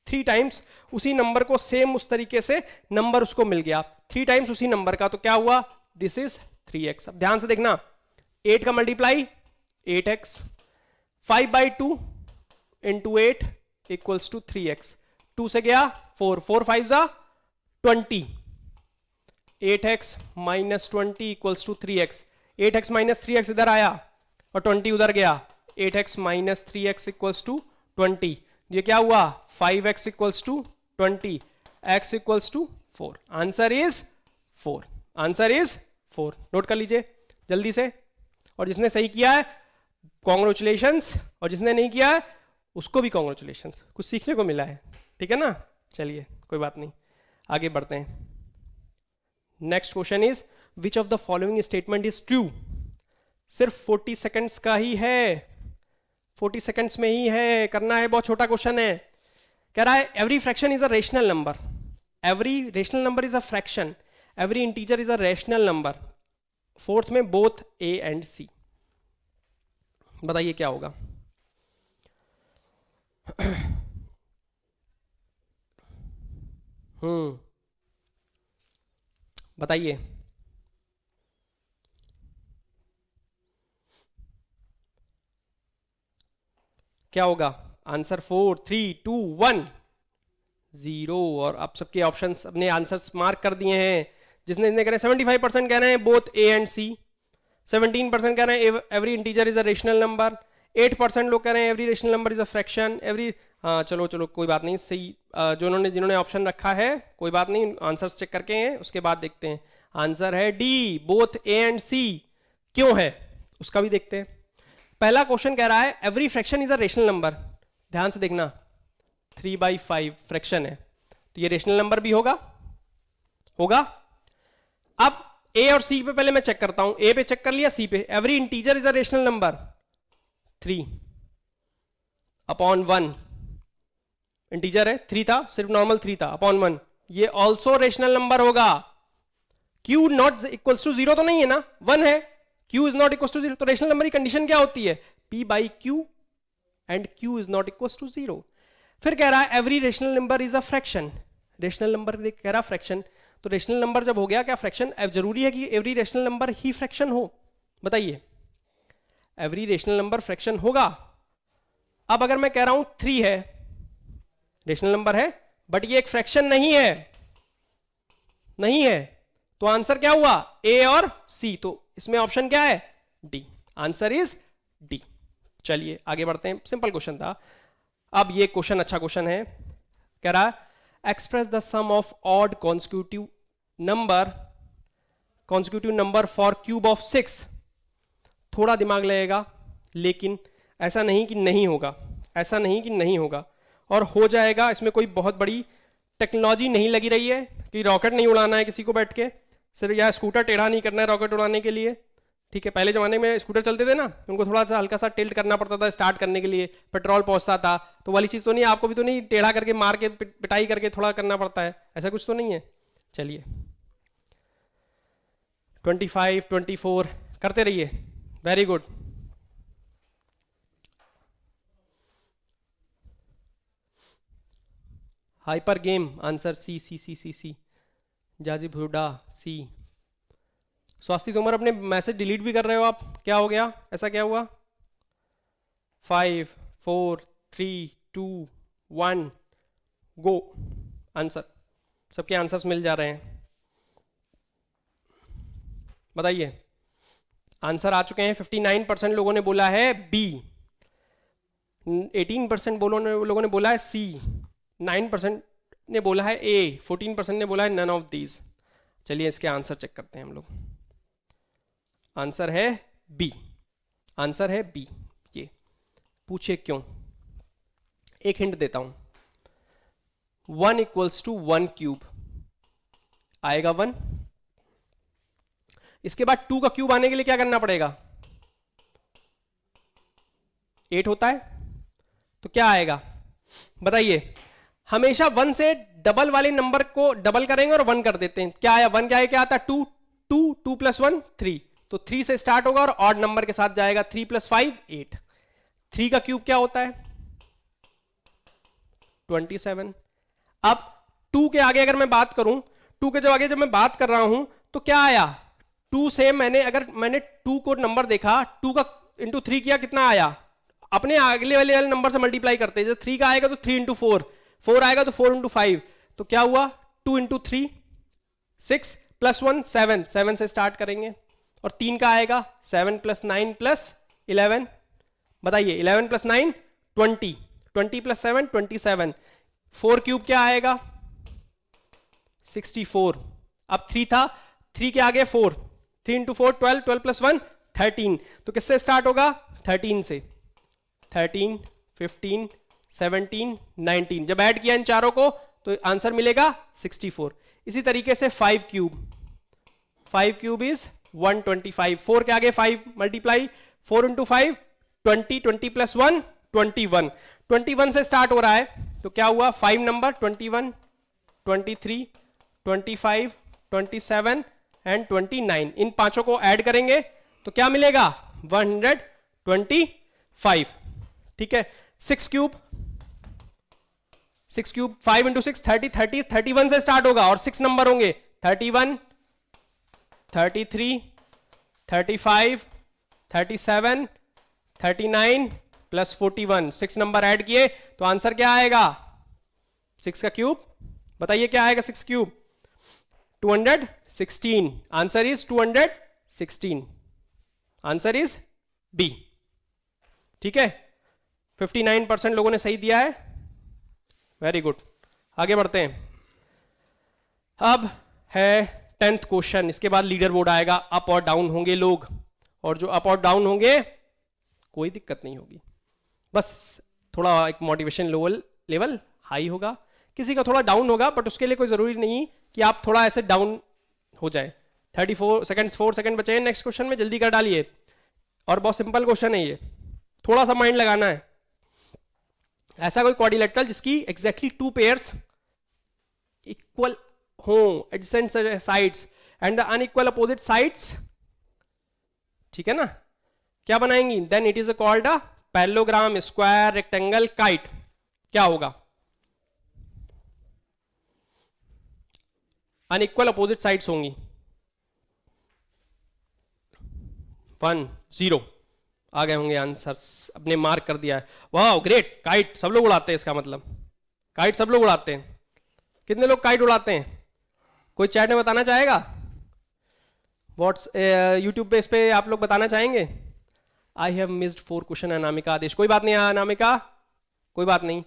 3 times उसी नंबर को, सेम उस तरीके से नंबर उसको मिल गया, 3 टाइम्स उसी नंबर का, तो क्या हुआ? This is 3x। अब ध्यान से देखना, 8 का multiply 8x, 5/2 into 8 equals to 3x। 2 से गया 4, 4 5 जा 20, 8x minus 20 equals to 3x। 8x minus 3x इधर आया और 20 उधर गया, 8x minus 3x equals to 20। ये क्या हुआ? 5x equals to 20, x equals to 4। Answer is 4, answer is 4। Note कर लीजिए जल्दी से, और जिसने सही किया है कॉन्ग्रेचुलेशंस, और जिसने नहीं किया है उसको भी कॉन्ग्रेचुलेशंस, कुछ सीखने को मिला है। ठीक है ना, चलिए कोई बात नहीं, आगे बढ़ते हैं। Next question is which of the following statement is true. सिर्फ 40 सेकेंड्स का ही है, 40 सेकेंड्स में ही है, करना है, बहुत छोटा क्वेश्चन है। कह रहा है every fraction is a rational number, every rational number is a fraction, every integer is a rational number, fourth में बोथ ए एंड सी। बताइए क्या होगा। बताइए क्या होगा। आंसर 4 3 2 1 0। और आप सबके ऑप्शंस अपने आंसर्स मार्क कर दिए हैं। जिसने कह रहे हैं 75% कह रहे हैं बोथ ए एंड सी, 17% कह रहे हैं every integer is a rational number, 8% लोग कह रहे हैं every rational number is a fraction, every, हाँ चलो चलो कोई बात नहीं, सही जिन्होंने ऑप्शन रखा है कोई बात नहीं, आंसर्स चेक करके हैं उसके बाद देखते हैं। आंसर है डी, बोथ ए एंड सी। क्यों है उसका भी देखते हैं। पहला क्वेश्चन कह रहा है every fraction is a rational number, ध्यान से देखना 3/5 फ्रैक्शन है तो ये रेशनल नंबर भी होगा। अब ए और सी पे पहले मैं चेक करता हूं, ए पे चेक कर लिया, सी पे। Every integer is a rational number, 3/1 integer है, 3 था, सिर्फ नॉर्मल 3 था, अपॉन 1, ये ऑल्सो रेशनल नंबर होगा। Q नॉट इक्वल्स टू 0 तो नहीं है ना, 1 है, Q is not equals to 0, तो रेशनल नंबर की कंडीशन क्या होती है, P/Q and Q is not equals to 0। फिर कह रहा है every rational number is a fraction, rational number कह रहा फ्रैक्शन, तो रेशनल नंबर जब हो गया क्या फ्रैक्शन, जरूरी है कि एवरी रेशनल नंबर ही फ्रैक्शन हो। बताइए एवरी रेशनल नंबर फ्रैक्शन होगा। अब अगर मैं कह रहा हूं 3 है, रेशनल नंबर है बट ये एक फ्रैक्शन नहीं है, तो आंसर क्या हुआ, ए और सी। तो इसमें ऑप्शन क्या है, डी, आंसर इज डी। चलिए आगे बढ़ते हैं, सिंपल क्वेश्चन था। अब ये क्वेश्चन अच्छा क्वेश्चन है, कह रहा है express the sum of odd consecutive number for cube of 6। थोड़ा दिमाग लगेगा लेकिन ऐसा नहीं कि नहीं होगा, और हो जाएगा। इसमें कोई बहुत बड़ी टेक्नोलॉजी नहीं लगी रही है कि रॉकेट नहीं उड़ाना है किसी को बैठ के, सिर्फ या स्कूटर टेढ़ा नहीं करना है रॉकेट उड़ाने के लिए, ठीक है। पहले जमाने में स्कूटर चलते थे ना, उनको थोड़ा सा हल्का सा टिल्ट करना पड़ता था स्टार्ट करने के लिए, पेट्रोल पहुंचता था, तो वाली चीज़ तो नहीं, आपको भी तो नहीं टेढ़ा करके मार के पिटाई करके थोड़ा करना पड़ता है, ऐसा कुछ तो नहीं है। चलिए 25 24 करते रहिए, very good. Hyper game, answer C. जाजी भुडा सी। स्वास्थ्य तोमर अपने मैसेज डिलीट भी कर रहे हो आप, क्या हो गया, ऐसा क्या हुआ। 5 4 3 2 1 गो। आंसर, सबके आंसर्स मिल जा रहे हैं। बताइए आंसर आ चुके हैं। 59% लोगों ने बोला है बी, 18% लोगों ने बोला है सी, 9% ने बोला है ए, 14% ने बोला है नन ऑफ दीज। चलिए इसके आंसर चेक करते हैं हम लोग। आंसर है बी, ये पूछे क्यों, एक हिंट देता हूं, 1 इक्वल्स टू 1 क्यूब आएगा 1। इसके बाद 2 का क्यूब आने के लिए क्या करना पड़ेगा, 8 होता है, तो क्या आएगा बताइए। हमेशा 1 से डबल वाले नंबर को डबल करेंगे और 1 कर देते हैं। क्या आया 1 क्या है, क्या आता है 2 2 + 1 3, तो 3 से स्टार्ट होगा और ऑड नंबर के साथ जाएगा, 3 + 5 8। 3 का क्यूब क्या होता है 27। अब 2 के आगे अगर मैं बात करूं, 2 के जब मैं बात कर रहा हूं तो क्या आया, 2 से अगर मैंने 2 को नंबर देखा, 2 का इंटू 3 किया, कितना आया, अपने अगले वाले नंबर से मल्टीप्लाई करते हैं। जब 3 का आएगा तो 3 × 4, 4 आएगा तो 4 × 5, तो क्या हुआ 2 × 3 6 + 1 7, 7 से स्टार्ट करेंगे, और 3 का आएगा 7 + 9 + 11। बताइए 11 + 9 20, 20 + 7 27। 4 क्यूब क्या आएगा 64। अब 3 था, 3 के आगे 4, 3 × 4 12, 12 + 1 13, तो किससे स्टार्ट होगा 13 से, 13 15 17 19। जब ऐड किया इन चारों को तो आंसर मिलेगा 64। इसी तरीके से 5 क्यूब 5 क्यूब इज 125, 4 के आगे 5 मल्टीप्लाई, 4 इंटू 5 20, 20 प्लस 1 21, 21 से स्टार्ट हो रहा है तो क्या हुआ 5 नंबर 21, 23, 25, 27 एंड 29, इन पांचों को ऐड करेंगे तो क्या मिलेगा 125, ठीक है। 6 क्यूब 5 इंटू 6 30, 31 से स्टार्ट होगा और 6 नंबर होंगे 31, 33, 35, 37, 39 प्लस 41, 6 नंबर ऐड किए तो आंसर क्या आएगा 6 का क्यूब, बताइए क्या आएगा 6 cube 216, answer is 216, answer is B, ठीक है। 59% लोगों ने सही दिया है, वेरी गुड। आगे बढ़ते हैं, अब है 10th क्वेश्चन, इसके बाद लीडर बोर्ड आएगा, अप और डाउन होंगे लोग, और जो अप और डाउन होंगे कोई दिक्कत नहीं होगी, बस थोड़ा एक मोटिवेशन लेवल हाई होगा, किसी का थोड़ा डाउन होगा, बट उसके लिए कोई जरूरी नहीं कि आप थोड़ा ऐसे डाउन हो जाए। 34 सेकंड्स 4 सेकंड बचे हैं नेक्स्ट क्वेश्चन में, जल्दी कर डालिए, और बहुत सिंपल क्वेश्चन है ये, थोड़ा सा माइंड लगाना है। ऐसा कोई क्वाड्रिलेटरल जिसकी एग्जैक्टली 2 पेयर्स इक्वल हो adjacent sides and the unequal opposite sides, ठीक है ना, क्या बनाएंगी, then it is called a parallelogram, square, rectangle, kite, क्या होगा, अनइक्वल अपोजिट साइड्स होंगी। 1 0 आ गए होंगे आंसर्स, अपने मार्क कर दिया है, वाह ग्रेट, काइट सब लोग उड़ाते हैं, इसका मतलब काइट सब लोग उड़ाते हैं। कितने लोग काइट उड़ाते हैं, कोई चैट में बताना चाहेगा, व्हाट्स यूट्यूब पे, इस पे आप लोग बताना चाहेंगे। I have missed 4 question, Anamika Aadesh, कोई बात नहीं अनामिका, कोई बात नहीं।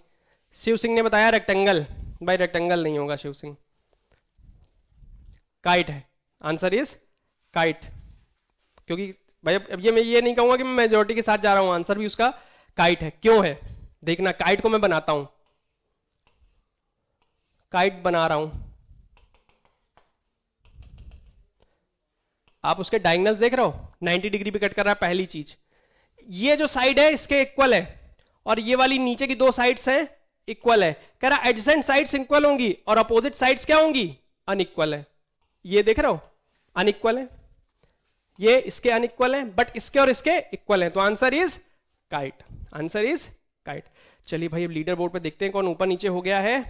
शिव सिंह ने बताया रेक्टेंगल, भाई रेक्टेंगल नहीं होगा शिव सिंह, काइट है, आंसर इज काइट, क्योंकि भाई अब ये मैं ये नहीं कहूंगा कि मैं मेजोरिटी के साथ जा रहा हूं, आंसर भी उसका काइट है। क्यों है, देखना, काइट को मैं बनाता हूं, काइट बना रहा हूं, आप उसके डायगोनल्स देख रहे हो, 90 डिग्री पे कट कर रहा है, पहली चीज ये जो साइड है इसके इक्वल है, और ये वाली नीचे की 2 साइड्स हैं इक्वल है, कह रहा एडजेसेंट साइड्स इक्वल होंगी और अपोजिट साइड्स क्या होंगी, अनइक्वल है, ये देख रहे हो अनइक्वल है, ये इसके अनइक्वल है, बट इसके और इसके इक्वल है, तो answer is kite, answer is kite. चलिए भाई अब लीडर बोर्ड पे देखते हैं कौन ऊपर नीचे हो गया है।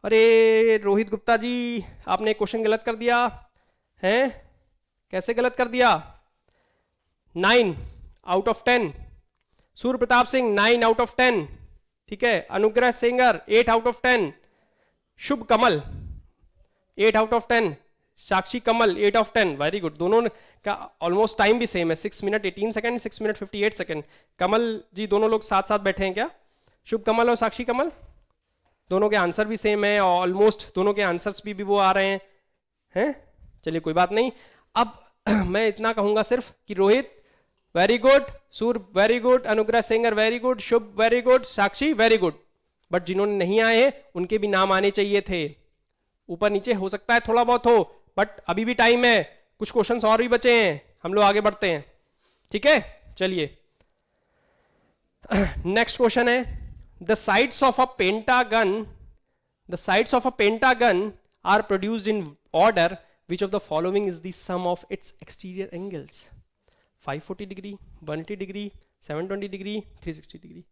अरे रोहित गुप्ता जी, आपने क्वेश्चन गलत कर दिया है, कैसे गलत कर दिया, 9 out of 10, Surya Pratap Singh 9 out of 10, ठीक है। अनुग्रह singer 8 out of 10, Shubh Kamal 8 out of 10, Sakshi Kamal 8 of 10, very good. दोनों का ऑलमोस्ट टाइम भी सेम है, 6 मिनट 18 सेकंड, 6 मिनट 58 सेकंड। कमल जी दोनों लोग साथ साथ बैठे हैं क्या, शुभ कमल और साक्षी कमल, दोनों के आंसर भी सेम है, ऑलमोस्ट दोनों के आंसर्स भी वो आ रहे हैं, चलिए कोई बात नहीं। अब मैं इतना कहूंगा सिर्फ कि रोहित वेरी गुड, सूर्य वेरी गुड, अनुग्रह singer very good, Shubh very good, Sakshi very good, but जिन्होंने नहीं आए हैं उनके भी नाम आने चाहिए थे, ऊपर नीचे हो सकता है थोड़ा बहुत हो, बट अभी भी टाइम है, कुछ क्वेश्चंस और भी बचे हैं, हम लोग आगे बढ़ते हैं, ठीक है। चलिए नेक्स्ट क्वेश्चन है, the sides of a pentagon are produced in order, which of the following is the sum of its exterior angles, 540 degree, 180 degree, 720 degree, 360 degree.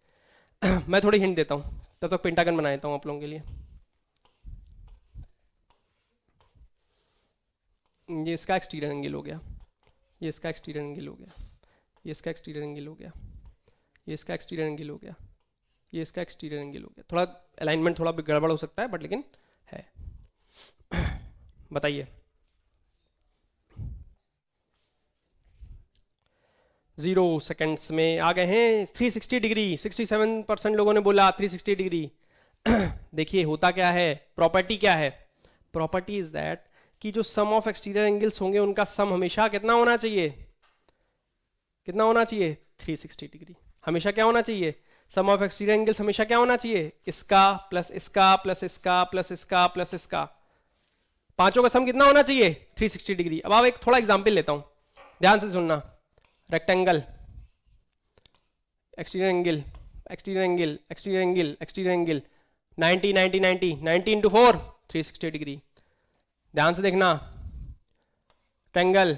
मैं थोड़ी हिंट देता हूं, तब तक पेंटागन बना देता हूं आप लोगों के लिए। ये इसका एक्सटीरियर एंगल हो गया, ये इसका एक्सटीरियर एंगल हो गया, ये इसका एक्सटीरियर एंगल हो गया, ये इसका एक्सटीरियर एंगल हो गया, ये इसका एक्सटीरियर एंगल हो गया। थोड़ा अलाइनमेंट थोड़ा गड़बड़ हो सकता है, बट लेकिन है। बताइए 0 सेकेंड्स में आ गए हैं। 360 डिग्री, 67% लोगों ने बोला 360 डिग्री। देखिए होता क्या है, प्रॉपर्टी क्या है, प्रॉपर्टी इज दैट कि जो सम ऑफ एक्सटीरियर एंगल्स होंगे उनका सम हमेशा कितना होना चाहिए, कितना होना चाहिए, 360 डिग्री। हमेशा क्या होना चाहिए, सम ऑफ एक्सटीरियर एंगल्स हमेशा क्या होना चाहिए, इसका प्लस इसका प्लस इसका प्लस इसका प्लस इसका पांचों का सम कितना होना चाहिए 360 डिग्री। अब आप एक थोड़ा एग्जाम्पल लेता हूं, ध्यान से सुनना। Rectangle, exterior angle, exterior angle, exterior angle, exterior angle, 90 90 90 90 into 4 360 degree. ध्यान से देखना, ट्रेंगल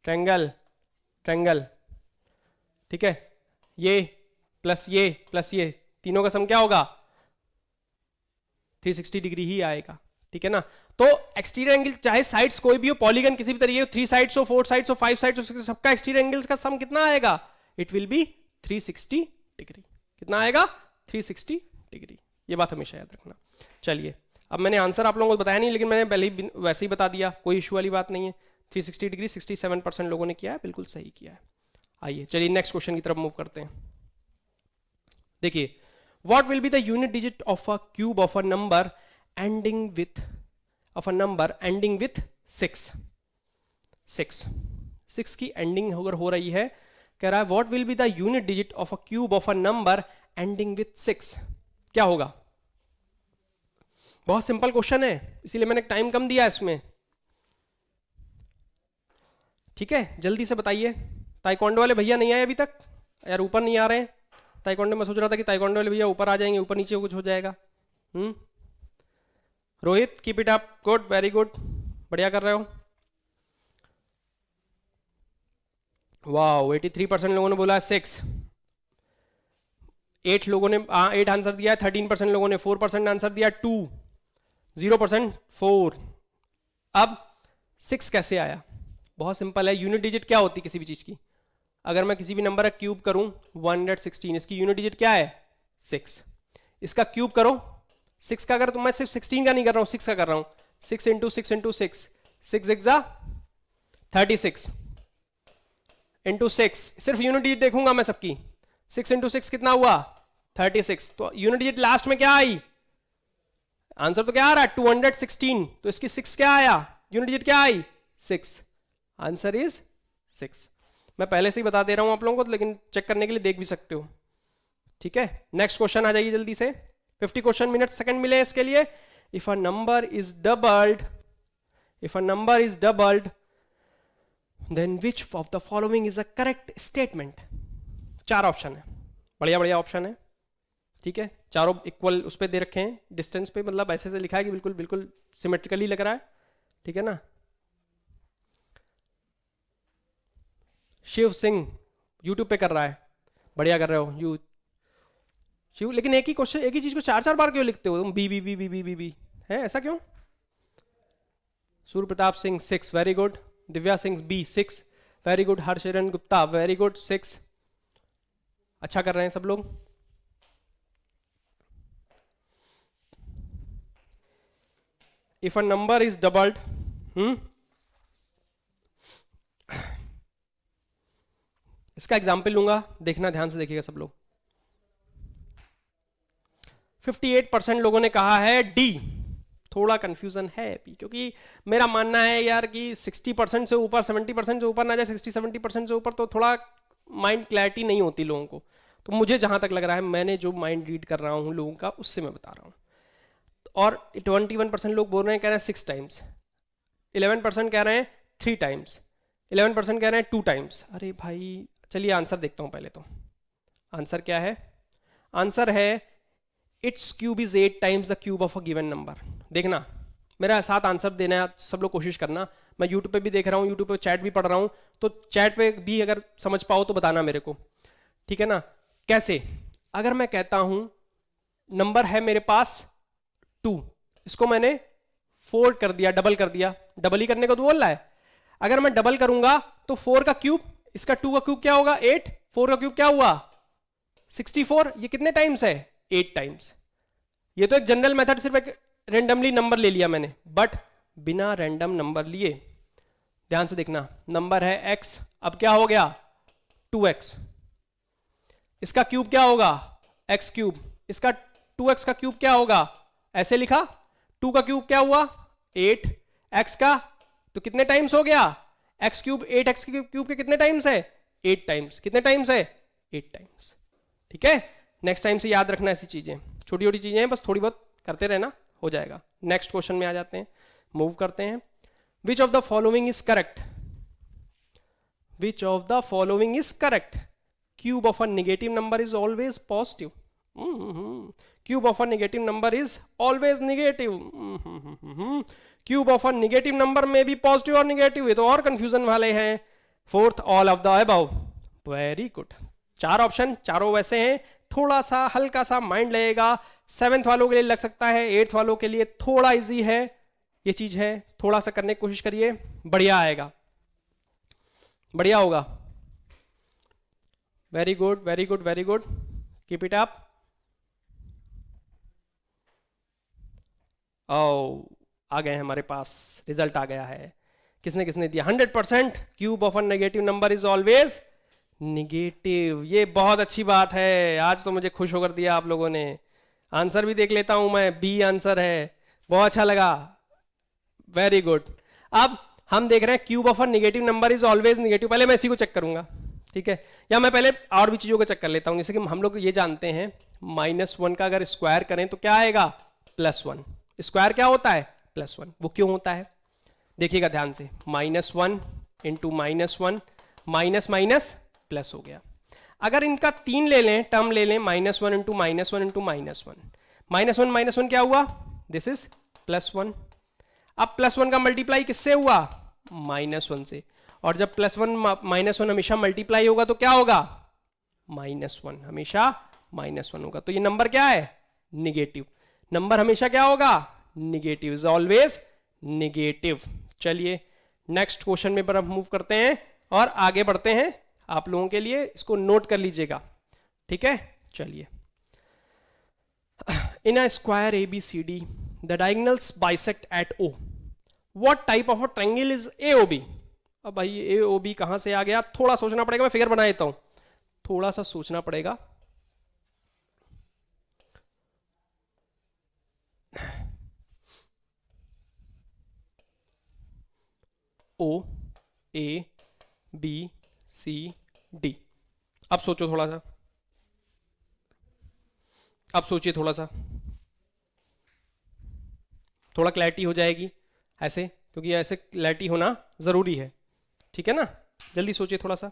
ट्रेंगल ट्रेंगल, ठीक है, ये प्लस ये तीनों का सम क्या होगा 360 डिग्री ही आएगा, ठीक है ना। तो एक्सटीरियर एंगल चाहे साइड्स कोई भी हो, पॉलीगन किसी भी तरीके, 3 साइड्स हो, 4 साइड्स हो, 5 साइड्स हो, सबका एक्सटीरियर एंगल्स का सम कितना आएगा, इट विल बी 360 डिग्री। कितना आएगा 360 डिग्री, ये बात हमेशा याद रखना। चलिए, अब मैंने आंसर आप लोगों को बताया नहीं, लेकिन मैंने पहले ही वैसे ही बता दिया, कोई इशू वाली बात नहीं है। 360 डिग्री 67% लोगों ने किया है, बिल्कुल सही किया है। आइए चलिए नेक्स्ट क्वेश्चन की तरफ मूव करते हैं। देखिए, what will be the unit digit of a cube of a number ending with ending with 6। 6 की एंडिंग अगर हो रही है, कह रहा है what will be the unit digit of a cube of a number ending with 6, क्या होगा। बहुत सिंपल क्वेश्चन है, इसीलिए मैंने टाइम कम दिया इसमें, ठीक है। जल्दी से बताइए। ताइक्वांडो वाले भैया नहीं आए अभी तक यार, ऊपर नहीं आ रहे हैं ताइक्वांडो। मैं सोच रहा था कि ताइक्वांडो वाले भैया ऊपर आ जाएंगे, ऊपर नीचे कुछ हो जाएगा। Rohit, keep it up, good, very good, बढ़िया कर रहे हो। वाह, 83% लोगों ने बोला 6, 8 लोगों ने 8 आंसर दिया है, 13% लोगों ने 4% आंसर दिया, 2, 0% 4। अब 6 कैसे आया, बहुत सिंपल है। यूनिट डिजिट क्या होती है किसी भी चीज की, अगर मैं किसी भी नंबर का क्यूब करूं 116, इसकी यूनिट डिजिट क्या है 6। इसका क्यूब करो 6 का, अगर तो मैं सिर्फ 16 का नहीं कर रहा हूं, 6 का कर रहा हूं, 6 इंटू 6 इंटू 6, 6 एक्सा 36 इंटू 6, सिर्फ यूनिट डिजिट देखूंगा मैं सबकी। 6 इंटू 6 कितना हुआ 36, तो यूनिट डिजिट लास्ट में क्या आई, आंसर तो क्या आ रहा है 216, तो इसकी 6 क्या आया, यूनिट डिजिट क्या आई 6, आंसर इज 6। मैं पहले से ही बता दे रहा हूं आप लोगों को, लेकिन चेक करने के लिए देख भी सकते हो, ठीक है। नेक्स्ट क्वेश्चन आ जाइए जल्दी से, 50 क्वेश्चन मिनट सेकंड मिले इसके लिए। If a number is doubled then which of the following is a correct statement. 4 option है, बढ़िया बढ़िया ऑप्शन है, ठीक है। चारों इक्वल उस पर दे रखे हैं, डिस्टेंस पे, मतलब ऐसे से लिखा है कि बिल्कुल बिल्कुल सिमेट्रिकली लग रहा है, ठीक है ना। शिव सिंह यूट्यूब पे कर रहा है, बढ़िया कर रहे हो यू शिव, लेकिन एक ही क्वेश्चन, एक ही चीज को 4 बार क्यों लिखते हो तुम, B B B B B B B है, ऐसा क्यों। Surya Pratap Singh 6, very good. Divya Singh B 6, very good. Harsharan Gupta very good 6, अच्छा कर रहे हैं सब लोग। If a number is doubled, इसका एग्जाम्पल लूंगा, देखना ध्यान से देखिएगा सब लोग। 58% लोगों ने कहा है डी। थोड़ा कंफ्यूजन है अभी, क्योंकि मेरा मानना है यार कि 60% से ऊपर, 70% से ऊपर ना जाए, 60-70% से ऊपर तो थोड़ा माइंड क्लैरिटी नहीं होती लोगों को। तो मुझे जहां तक लग रहा है, मैंने जो माइंड रीड कर रहा हूं लोगों का, उससे मैं बता रहा हूं। और 21% लोग बोल रहे हैं, कह रहे हैं 6 टाइम्स, 11% कह रहे हैं 3 टाइम्स, 11% कह रहे हैं 2 टाइम्स। अरे भाई चलिए आंसर देखता हूं पहले तो। आंसर क्या है, आंसर है it's cube is 8 times the cube of a given number. देखना, मेरा साथ आंसर देना है, सब लोग कोशिश करना। मैं यूट्यूब पे भी देख रहा हूँ, यूट्यूब पे चैट भी पढ़ रहा हूँ, तो चैट पे भी अगर समझ पाओ तो बताना मेरे को, ठीक है ना। कैसे, अगर मैं कहता हूं नंबर है मेरे पास 2, इसको मैंने 4 कर दिया, डबल कर दिया, डबल ही करने को तो बोल रहा है। अगर मैं डबल करूंगा तो 4 का क्यूब, इसका 2 का क्यूब क्या होगा 8, 4 का क्यूब क्या हुआ 64, ये कितने टाइम्स है 8 टाइम्स। ये तो एक जनरल मेथड, सिर्फ एक रेंडमली नंबर ले लिया मैंने, बट बिना रैंडम नंबर लिए। ध्यान से देखना, नंबर है x, अब क्या हो गया 2x, इसका क्यूब क्या होगा x क्यूब, इसका 2x का क्यूब क्या होगा, ऐसे लिखा, 2 का क्यूब क्या हुआ 8, x का तो कितने टाइम्स हो गया x क्यूब, 8x क्यूब के कितने टाइम्स है 8 टाइम्स, कितने टाइम्स है 8 टाइम्स, ठीक है। नेक्स्ट टाइम से याद रखना ऐसी चीजें, छोटी छोटी चीजें हैं, बस थोड़ी बहुत करते रहना, हो जाएगा। नेक्स्ट क्वेश्चन में आ जाते हैं, मूव करते हैं। विच of the following is correct, which of the following is correct, cube of a negative number is always positive, cube of a negative number is always negative, cube of a negative number में भी positive और negative, ये तो और confusion वाले हैं। Fourth, all of the above. Very good, 4 option, चारों वैसे हैं, थोड़ा सा हल्का सा माइंड लगेगा। 7th वालों के लिए लग सकता है, 8th वालों के लिए थोड़ा इजी है ये चीज है, थोड़ा सा करने की कोशिश करिए, बढ़िया आएगा, बढ़िया होगा। Very good very good very good, keep it up. ओ, आ गए हमारे पास, रिजल्ट आ गया है। किसने किसने दिया? 100%, cube of a negative number is always negative. ये बहुत अच्छी बात है, आज तो मुझे खुश होकर दिया आप लोगों ने। आंसर भी देख लेता हूं मैं, बी आंसर है, बहुत अच्छा लगा, वेरी गुड। अब हम देख रहे हैं cube of a negative number is always negative. पहले मैं इसी को चेक करूंगा, ठीक है, या मैं पहले और भी चीजों को चेक कर लेता हूं। जैसे कि हम लोग ये जानते हैं -1 का अगर स्क्वायर करें तो क्या आएगा? +1। स्क्वायर क्या होता है? +1। वो क्यों होता है देखिएगा ध्यान से, -1 इंटू -1, माइनस माइनस प्लस हो गया। अगर इनका 3 ले लें, टर्म ले लें, -1 इंटू -1 इंटू -1, -1 क्या हुआ? This is +1। अब +1 का मल्टीप्लाई किससे हुआ? -1 से। और जब +1 -1 हमेशा मल्टीप्लाई होगा तो क्या होगा? -1, हमेशा -1 होगा। तो ये नंबर क्या है? निगेटिव। नंबर हमेशा क्या होगा? Negative, is always negative. चलिए नेक्स्ट क्वेश्चन में पर हम मूव करते हैं और आगे बढ़ते हैं। आप लोगों के लिए इसको नोट कर लीजिएगा, ठीक है। चलिए, in a square ABCD the diagonals bisect at O, what type of a triangle is AOB? अब भाई AOB कहां से आ गया? थोड़ा सोचना पड़ेगा, मैं फिगर बना देता हूं, थोड़ा सा सोचना पड़ेगा। OABCD। अब सोचो थोड़ा सा, अब सोचिए थोड़ा सा, थोड़ा क्लैरिटी हो जाएगी ऐसे, क्योंकि ऐसे क्लैरिटी होना जरूरी है, ठीक है ना। जल्दी सोचिए थोड़ा सा।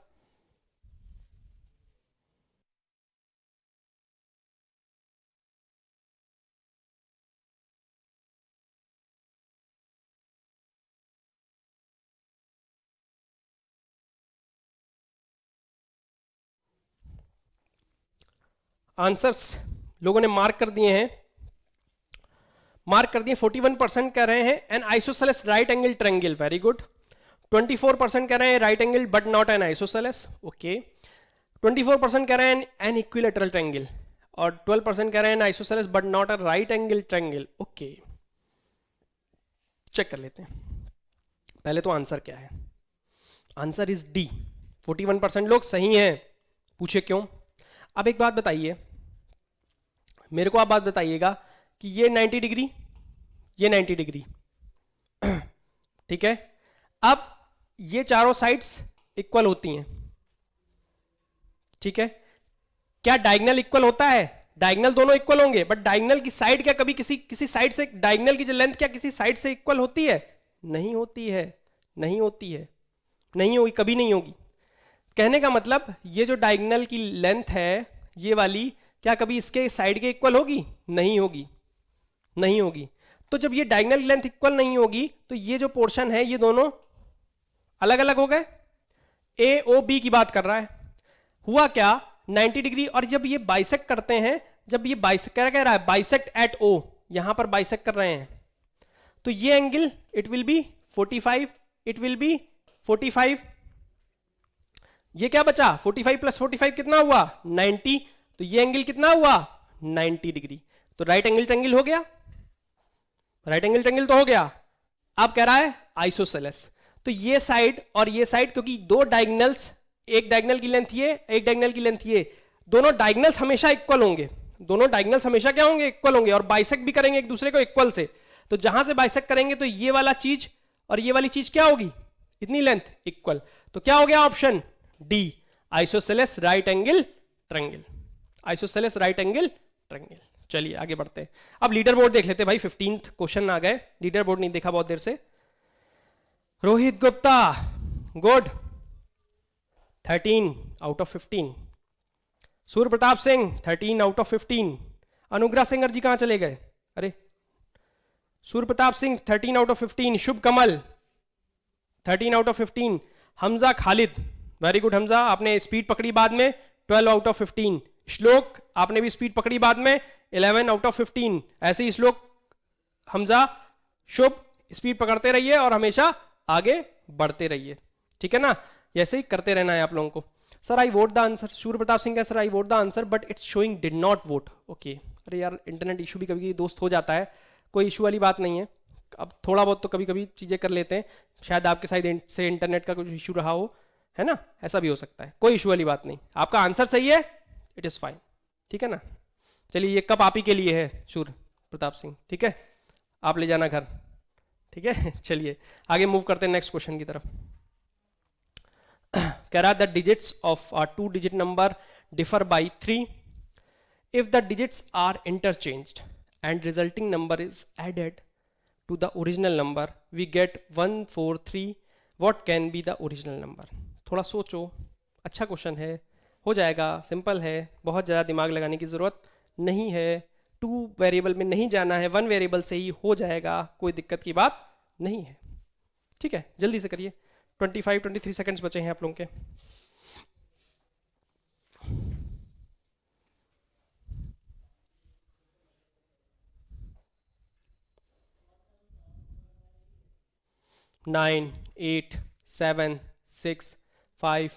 आंसर्स लोगों ने मार्क कर दिए हैं, मार्क कर दिए। 41% कह रहे हैं N isosceles right angle triangle, very good. 24% कह रहे हैं right angle but not an isosceles, okay. 24% कह रहे हैं एन इक्विलैटरल ट्रायंगल, और 12% कह रहे हैं isosceles but not a right angle triangle, okay. Check कर लेते हैं पहले तो आंसर क्या है। आंसर इज डी, 41% लोग सही हैं। पूछे क्यों? अब एक बात बताइए मेरे को, आप बात बताइएगा कि ये 90 डिग्री, ये 90 डिग्री, ठीक है। अब ये चारों साइड्स इक्वल होती हैं, ठीक है। क्या डायगोनल इक्वल होता है? डायगोनल दोनों इक्वल होंगे, बट डायगोनल की साइड क्या कभी किसी साइड से, डायगोनल की जो लेंथ क्या किसी साइड से इक्वल होती है? नहीं होती है, नहीं होती है, नहीं होगी, कभी नहीं होगी। कहने का मतलब ये जो डायगोनल की लेंथ है ये वाली, क्या कभी इसके साइड के इक्वल होगी? नहीं होगी, नहीं होगी। तो जब ये डायगोनल लेंथ इक्वल नहीं होगी तो ये जो पोर्शन है ये दोनों अलग अलग हो गए। AOB की बात कर रहा है, हुआ क्या? 90 डिग्री, और जब ये बाइसेक्ट करते हैं, जब ये बाइसेक्ट क्या कह रहा है? बाइसेक्ट एट O, यहां पर बाइसेक्ट कर रहे हैं, तो ये angle it will B 45, it will B 45। ये क्या बचा? 45 प्लस 45 कितना हुआ? 90। तो ये एंगल कितना हुआ? 90 डिग्री। तो राइट एंगल ट्रायंगल हो गया, राइट एंगल ट्रायंगल तो हो गया। अब कह रहा है आइसोसेलेस, तो ये साइड और ये साइड, क्योंकि दो डायगोनल्स, एक डायगोनल की लेंथ ये, एक डायगोनल की लेंथ ये, दोनों डायगोनल्स हमेशा इक्वल होंगे, दोनों डायगोनल्स हमेशा क्या होंगे? इक्वल होंगे, और बाइसेक्ट भी करेंगे एक दूसरे को इक्वल से। तो जहां से बाइसेक्ट करेंगे तो ये वाला चीज और ये वाली चीज क्या होगी? इतनी लेंथ इक्वल। तो क्या हो गया option D, isosceles right angle triangle, isosceles right angle triangle. चलिए आगे बढ़ते हैं। अब लीडर बोर्ड देख लेते हैं भाई, 15th क्वेश्चन आ गए। लीडर बोर्ड नहीं देखा बहुत देर से। Rohit Gupta good 13 out of 15। Surya Pratap Singh 13 out of 15। Anugrah Singar ji कहां चले गए? अरे Surya Pratap Singh 13 out of 15। Shubh Kamal 13 out of 15। Hamza Khalid very good Hamza, आपने स्पीड पकड़ी बाद में 12 आउट ऑफ 15। श्लोक आपने भी स्पीड पकड़ी बाद में 11 आउट ऑफ 15। ऐसे ही श्लोक हमजा शुभ स्पीड पकड़ते रहिए और हमेशा आगे बढ़ते रहिए, ठीक है ना, ऐसे ही करते रहना है आप लोगों को। Sir I vote the answer, Surya Pratap Singh का sir I vote the answer but it's showing did not vote. Okay, अरे यार इंटरनेट इशू भी कभी कभी दोस्त हो जाता है, कोई इशू वाली बात नहीं है। अब थोड़ा बहुत तो कभी कभी चीज़ें कर लेते हैं, शायद आपके साइड से इंटरनेट का कुछ इशू रहा हो, है ना, ऐसा भी हो सकता है, कोई इशू वाली बात नहीं। आपका आंसर सही है, इट इज़ फाइन, ठीक है ना। चलिए ये कप आप ही के लिए है सूर्य प्रताप सिंह, ठीक है, आप ले जाना घर, ठीक है। चलिए आगे मूव करते हैं नेक्स्ट क्वेश्चन की तरफ। कह रहा the digits of a 2 digit number differ by 3 if the digits are interchanged and resulting number is added to the original number we get 143। what can be the original number? थोड़ा सोचो, अच्छा question है, हो जाएगा, simple है, बहुत ज़्यादा दिमाग लगाने की ज़रूरत नहीं है। 2 वेरिएबल में नहीं जाना है, 1 वेरिएबल से ही हो जाएगा, कोई दिक्कत की बात नहीं है, ठीक है। जल्दी से करिए, 23 सेकंड्स बचे हैं आप लोगों के। नाइन 8 7 6 5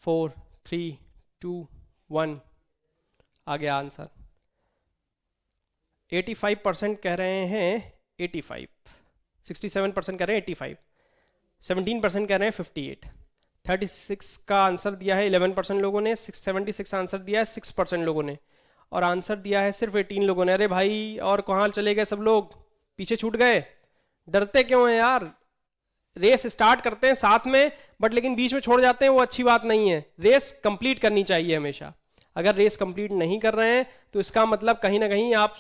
4 3 2 1 आ गया आंसर। 85% कह रहे हैं 85, 67% कह रहे हैं 85, 17% कह रहे हैं 58, 36 का आंसर दिया है 11% लोगों ने, 76 आंसर दिया है 6% लोगों ने, और आंसर दिया है सिर्फ 18 लोगों ने। अरे भाई और कहाँ चले गए सब लोग, पीछे छूट गए, डरते क्यों हैं यार। रेस स्टार्ट करते हैं साथ में बट लेकिन बीच में छोड़ जाते हैं, वो अच्छी बात नहीं है। रेस कंप्लीट करनी चाहिए हमेशा। अगर रेस कंप्लीट नहीं कर रहे हैं तो इसका मतलब कहीं ना कहीं आप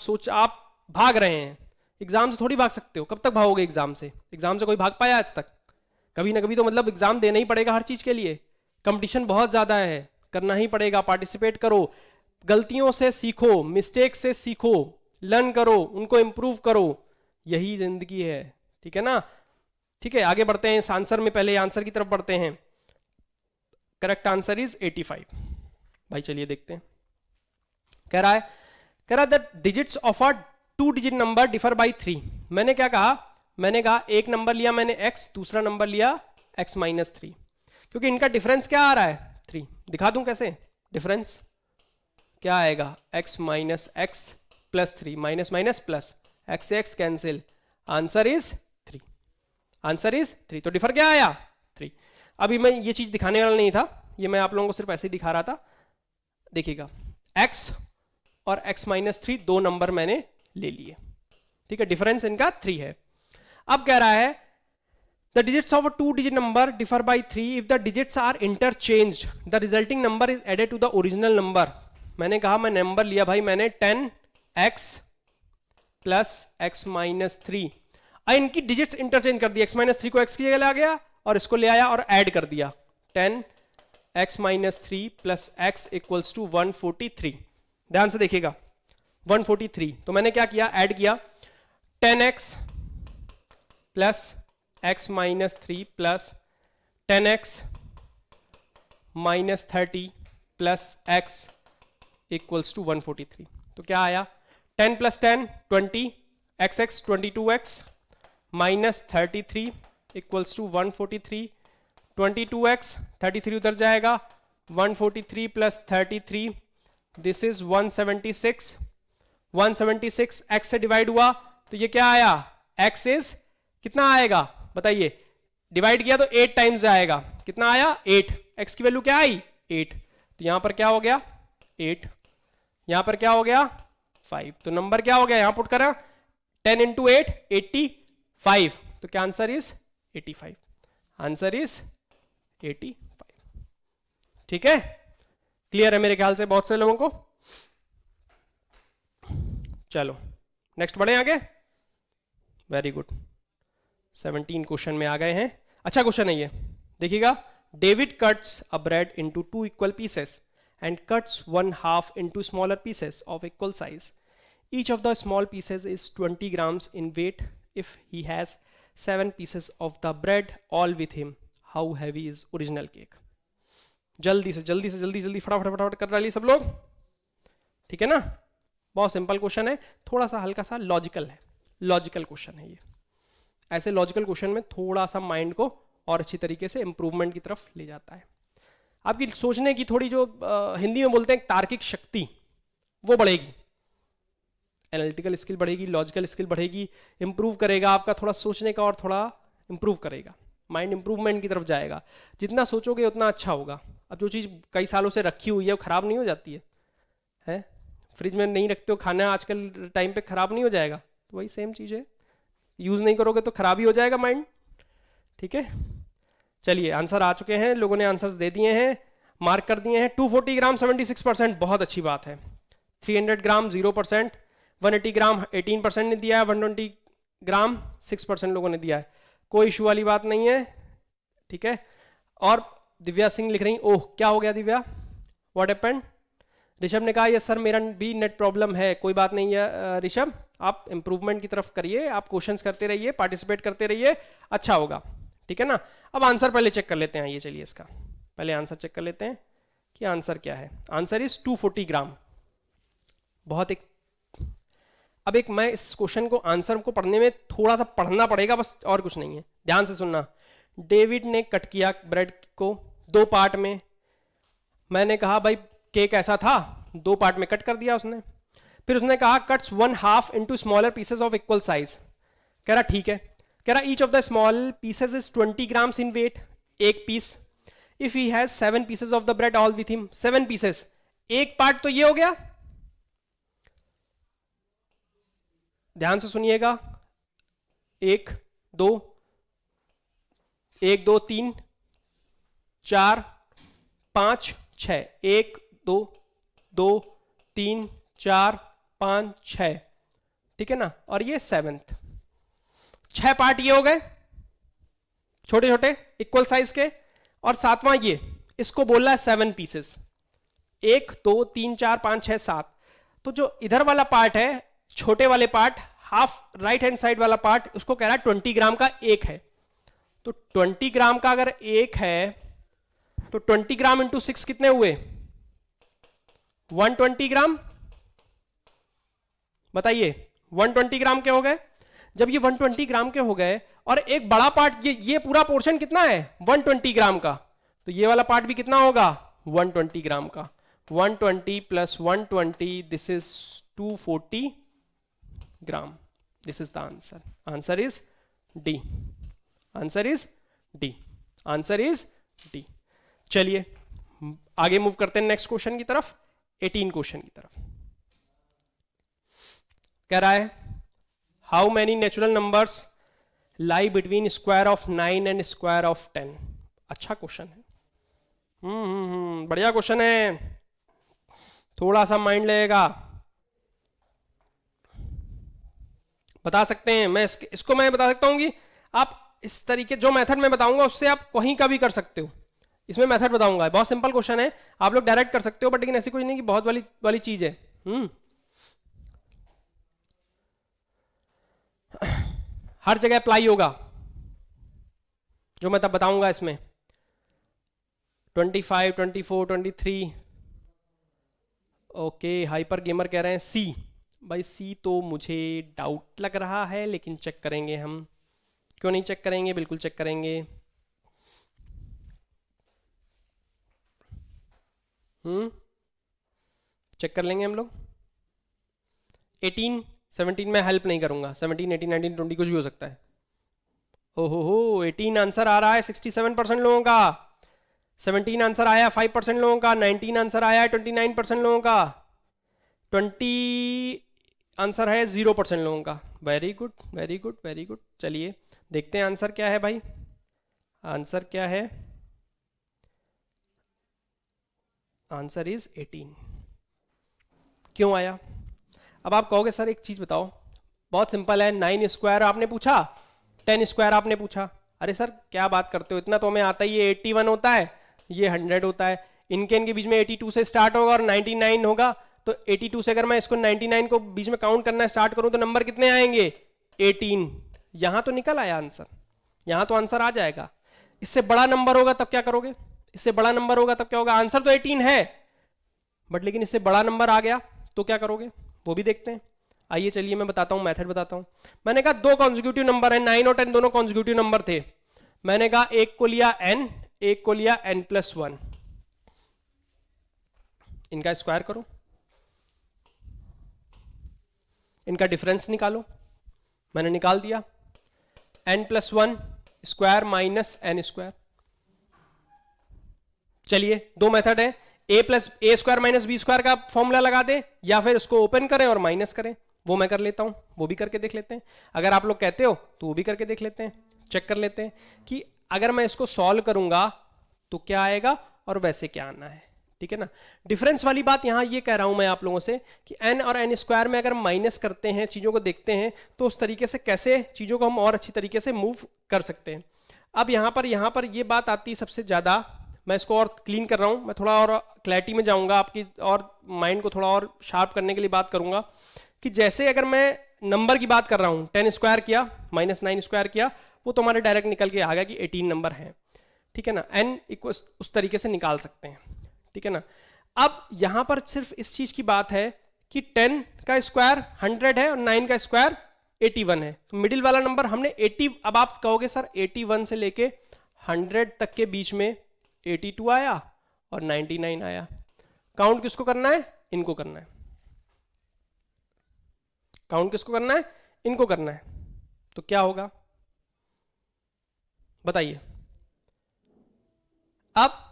भाग रहे हैं। एग्जाम से थोड़ी भाग सकते हो, कब तक भागोगे एग्जाम से? एग्जाम से कोई भाग पाया आज तक? कभी ना कभी तो मतलब एग्जाम देना ही पड़ेगा हर चीज के लिए। कंपटीशन बहुत ज्यादा है, करना ही पड़ेगा, पार्टिसिपेट करो, गलतियों से सीखो, मिस्टेक से सीखो, लर्न करो, उनको इंप्रूव करो, यही जिंदगी है, ठीक है ना। ठीक है आगे बढ़ते हैं इस आंसर में, पहले आंसर की तरफ बढ़ते हैं। Correct answer is 85। भाई चलिए देखते हैं, कह रहा that digits of a 2 digit number differ by 3। मैंने क्या कहा, मैंने कहा एक नंबर लिया मैंने x, दूसरा नंबर लिया x माइनस 3, क्योंकि इनका डिफरेंस क्या आ रहा है 3। दिखा दूं कैसे डिफरेंस क्या आएगा, x minus x plus 3, minus minus plus, x से x cancel, answer is 3, answer is 3। तो डिफर क्या आया 3। अभी मैं ये चीज दिखाने वाला नहीं था, ये मैं आप लोगों को सिर्फ ऐसे ही दिखा रहा था। देखिएगा x और x माइनस 3 दो नंबर मैंने ले लिए, ठीक है, डिफरेंस इनका 3 है। अब कह रहा है the digits of a 2 digit number differ by 3 if the digits are interchanged the resulting number is added to the original number. मैंने कहा मैं नंबर लिया भाई मैंने 10x प्लस x माइनस 3, इनकी डिजिट्स इंटरचेंज कर दी, x माइनस 3 को x की जगह ला गया और इसको ले आया और ऐड कर दिया, 10x minus 3 plus x equals to 143। ध्यान से देखिएगा 143, तो मैंने क्या किया, ऐड किया 10x plus x minus 3 plus 10x minus 30 plus x equals to 143। तो क्या आया 10 plus 10 20, xx 22x minus 33 equals to 143, 22x 33 उधर जाएगा, 143 प्लस 33 दिस इज 176, 176 x से डिवाइड हुआ तो ये क्या आया, x इज कितना आएगा बताइए, डिवाइड किया तो 8 टाइम्स आएगा, कितना आया 8, x की वैल्यू क्या आई 8, तो यहां पर क्या हो गया 8, यहां पर क्या हो गया 5, तो नंबर क्या हो गया यहां पुट करा 10 इंटू 8 85, तो क्या आंसर इज 85, आंसर इज 85। ठीक है, क्लियर है मेरे ख्याल से बहुत से लोगों को। चलो नेक्स्ट बढ़े आगे। वेरी गुड, 17 क्वेश्चन में आ गए हैं। अच्छा क्वेश्चन है ये, देखिएगा। David cuts a bread into 2 equal pieces and cuts 1/2 into smaller pieces of equal size. Each of the small pieces is 20 grams in weight. If he has 7 pieces of the bread all with him, how heavy is original cake? जल्दी से जल्दी से जल्दी जल्दी फटाफट फटाफट कर डालिए सब लोग, ठीक है ना। बहुत सिंपल क्वेश्चन है, थोड़ा सा हल्का सा लॉजिकल है, लॉजिकल क्वेश्चन है ये। ऐसे लॉजिकल क्वेश्चन में थोड़ा सा माइंड को और अच्छी तरीके से इंप्रूवमेंट की तरफ ले जाता है। आपकी सोचने की थोड़ी जो हिंदी में बोलते हैं तार्किक शक्ति, वो बढ़ेगी, एनालिटिकल स्किल बढ़ेगी, लॉजिकल स्किल बढ़ेगी, इंप्रूव करेगा आपका थोड़ा सोचने का और थोड़ा इंप्रूव करेगा, माइंड इंप्रूवमेंट की तरफ जाएगा। जितना सोचोगे उतना अच्छा होगा। अब जो चीज़ कई सालों से रखी हुई है वो खराब नहीं हो जाती है, हैं? फ्रिज में नहीं रखते हो खाना आजकल टाइम पे खराब नहीं हो जाएगा, तो वही सेम चीज़ है, यूज़ नहीं करोगे तो खराब ही हो जाएगा माइंड, ठीक है। चलिए आंसर आ चुके हैं, लोगों ने आंसर्स दे दिए हैं, मार्क कर दिए हैं। 240 ग्राम 76%, बहुत अच्छी बात है। 300 ग्राम 0%, 180 ग्राम 18% ने दिया है, 120 ग्राम 6% लोगों ने दिया है, कोई इशू वाली बात नहीं है, ठीक है। और दिव्या सिंह लिख रही, ओह क्या हो गया दिव्या, व्हाट हैपेंड? ऋषभ ने कहा यस सर मेरा भी नेट प्रॉब्लम है, कोई बात नहीं है ऋषभ, आप इंप्रूवमेंट की तरफ करिए, आप क्वेश्चंस करते रहिए, पार्टिसिपेट करते रहिए, अच्छा होगा, ठीक है ना। अब आंसर पहले चेक कर लेते हैं, ये चलिए इसका पहले आंसर चेक कर लेते हैं कि आंसर क्या है। आंसर इज 240 ग्राम। बहुत एक, अब एक मैं इस क्वेश्चन को आंसर को पढ़ने में थोड़ा सा पढ़ना पड़ेगा बस, और कुछ नहीं है, ध्यान से सुनना। डेविड ने कट किया ब्रेड को 2 पार्ट में, मैंने कहा भाई केक ऐसा था, 2 पार्ट में कट कर दिया उसने। फिर उसने कहा cuts 1/2 into smaller pieces of equal size. कह रहा ठीक है, कह रहा each of the small pieces is 20 grams in weight, एक पीस। If he has 7 pieces of the bread all with him, 7 pieces, एक पार्ट तो ये हो गया, ध्यान से सुनिएगा, 1 2 3 4 5 6, 1 2 3 4 5 6, ठीक है ना। और ये 7th, 6 पार्ट ये हो गए छोटे छोटे इक्वल साइज के, और 7वां ये, इसको बोल रहा है 7 पीसेस, 1 2 3 4 5 6 7। तो जो इधर वाला पार्ट है, छोटे वाले part, half right hand side वाला पार्ट, उसको कह रहा है 20 ग्राम का एक है। तो 20 ग्राम का अगर एक है तो 20 ग्राम इंटू 6 कितने हुए, 120 ग्राम, बताइए 120 ग्राम के हो गए। जब ये 120 ग्राम के हो गए और एक बड़ा पार्ट, ये पूरा पोर्शन कितना है 120 ग्राम का, तो ये वाला पार्ट भी कितना होगा 120 ग्राम का। 120 plus 120, this is 240 gram, this is the answer. Answer is D, answer is D, answer is D. चलिए आगे मूव करते हैं नेक्स्ट क्वेश्चन की तरफ, 18 क्वेश्चन की तरफ। कह रहा है how many natural numbers lie between square of 9 and square of 10। अच्छा क्वेश्चन है, बढ़िया क्वेश्चन है, थोड़ा सा माइंड लगेगा, बता सकते हैं। मैं इसको मैं बता सकता हूं कि आप इस तरीके, जो मेथड मैं बताऊंगा उससे आप कहीं का भी कर सकते हो। इसमें मेथड बताऊंगा, बहुत सिंपल क्वेश्चन है, आप लोग डायरेक्ट कर सकते हो, बट लेकिन ऐसी कोई नहीं कि बहुत वाली चीज है। हर जगह अप्लाई होगा जो मैं तब बताऊंगा इसमें। 25 24 23, ओके। हाइपर गेमर कह रहे हैं सी, भाई सी तो मुझे डाउट लग रहा है, लेकिन चेक करेंगे हम, क्यों नहीं चेक करेंगे, बिल्कुल चेक करेंगे। चेक कर लेंगे हम लोग। 18 17 में हेल्प नहीं करूंगा, 17 18 19 20 कुछ भी हो सकता है। ओहो 18 आंसर आ रहा है 67% लोगों का, 17 आंसर आया 5% लोगों का, 19 आंसर आया है 29% लोगों का, 20 आंसर है 0% लोगों का। Very good very good very good. चलिए देखते हैं आंसर क्या है भाई, आंसर क्या है, आंसर इज 18। क्यों आया? अब आप कहोगे सर एक चीज बताओ, बहुत सिंपल है, 9 स्क्वायर आपने पूछा, 10 स्क्वायर आपने पूछा। अरे सर क्या बात करते हो, इतना तो हमें आता ही है, 81 होता है, ये 100 होता है, इनके बीच में 82 से स्टार्ट होगा और 99 होगा, तो 82 से अगर मैं इसको 99 को बीच में काउंट करना स्टार्ट करूं तो नंबर कितने आएंगे, 18। यहां तो निकल आया आंसर, यहां तो आंसर आ जाएगा। इससे बड़ा नंबर होगा तब क्या करोगे, इससे बड़ा नंबर होगा तब क्या होगा, आंसर तो 18 है बट लेकिन इससे बड़ा नंबर आ गया तो क्या करोगे, वो भी देखते हैं। आइए चलिए मैं बताता हूं, मेथड बताता हूं। मैंने कहा दो कॉन्जिक्यूटिव नंबर है, 9 और 10 दोनों कॉन्जिक्यूटिव नंबर थे। मैंने कहा एक को लिया n, एक को लिया n+1, इनका स्क्वायर करो, इनका डिफरेंस निकालो। मैंने निकाल दिया, n+1 square minus n square. चलिए दो मेथड है, a square minus B square का फॉर्मूला लगा दे या फिर उसको ओपन करें और माइनस करें, वो मैं कर लेता हूं, वो भी करके देख लेते हैं। अगर आप लोग कहते हो तो वो भी करके देख लेते हैं, चेक कर लेते हैं कि अगर मैं इसको सॉल्व करूंगा तो क्या आएगा और वैसे क्या आना है, ठीक है ना। डिफरेंस वाली बात यहां ये कह रहा हूं मैं आप लोगों से कि n और n स्क्वायर में अगर माइनस करते हैं, चीजों को देखते हैं तो उस तरीके से कैसे चीजों को हम और अच्छी तरीके से मूव कर सकते हैं। अब यहां पर ये बात आती है सबसे ज्यादा, मैं इसको और क्लीन कर रहा हूं, मैं थोड़ा और क्लैरिटी में जाऊंगा, आपकी और माइंड को थोड़ा और शार्प करने के लिए बात करूंगा कि जैसे अगर मैं नंबर की बात कर रहा हूं, 10 स्क्वायर किया माइनस 9 स्क्वायर किया, वो तो हमारे डायरेक्ट निकल के आ गया कि 18 नंबर है, ठीक है ना। n उस तरीके से निकाल सकते हैं, ठीक है ना। अब यहां पर सिर्फ इस चीज की बात है कि 10 का स्क्वायर 100 है और 9 का स्क्वायर 81 है, तो मिडिल वाला नंबर हमने 80। अब आप कहोगे सर 81 से लेके 100 तक के बीच में 82 आया और 99 आया, काउंट किसको करना है, इनको करना है, काउंट किसको करना है, इनको करना है, तो क्या होगा बताइए। अब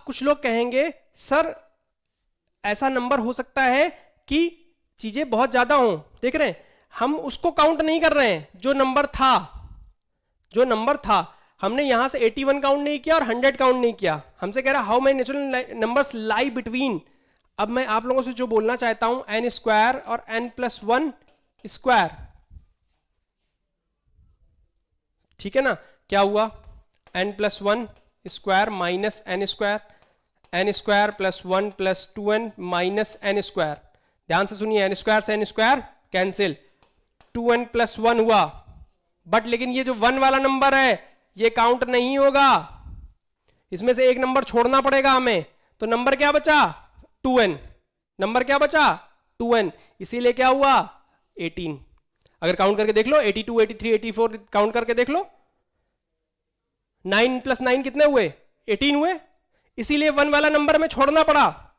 कुछ लोग कहेंगे सर ऐसा नंबर हो सकता है कि चीजें बहुत ज्यादा हों, देख रहे हैं हम उसको काउंट नहीं कर रहे हैं, जो नंबर था हमने यहां से 81 काउंट नहीं किया और 100 काउंट नहीं किया, हमसे कह रहा how many natural numbers lie between. अब मैं आप लोगों से जो बोलना चाहता हूं, n स्क्वायर और n+1 स्क्वायर, ठीक है ना, क्या हुआ, n+1 square minus n square, n square +1 + 2n minus n square. ध्यान से सुनिए, n स्क्वायर से n स्क्वायर कैंसिल, 2n + 1 हुआ, बट लेकिन ये जो 1 वाला नंबर है ये काउंट नहीं होगा, इसमें से एक नंबर छोड़ना पड़ेगा हमें, तो नंबर क्या बचा, 2n, नंबर क्या बचा 2n, इसीलिए क्या हुआ 18। अगर काउंट करके देख लो 82, 83, 84 काउंट करके देख लो, 9 + 9 कितने हुए, 18 हुए, इसीलिए 1 वाला नंबर में छोड़ना पड़ा,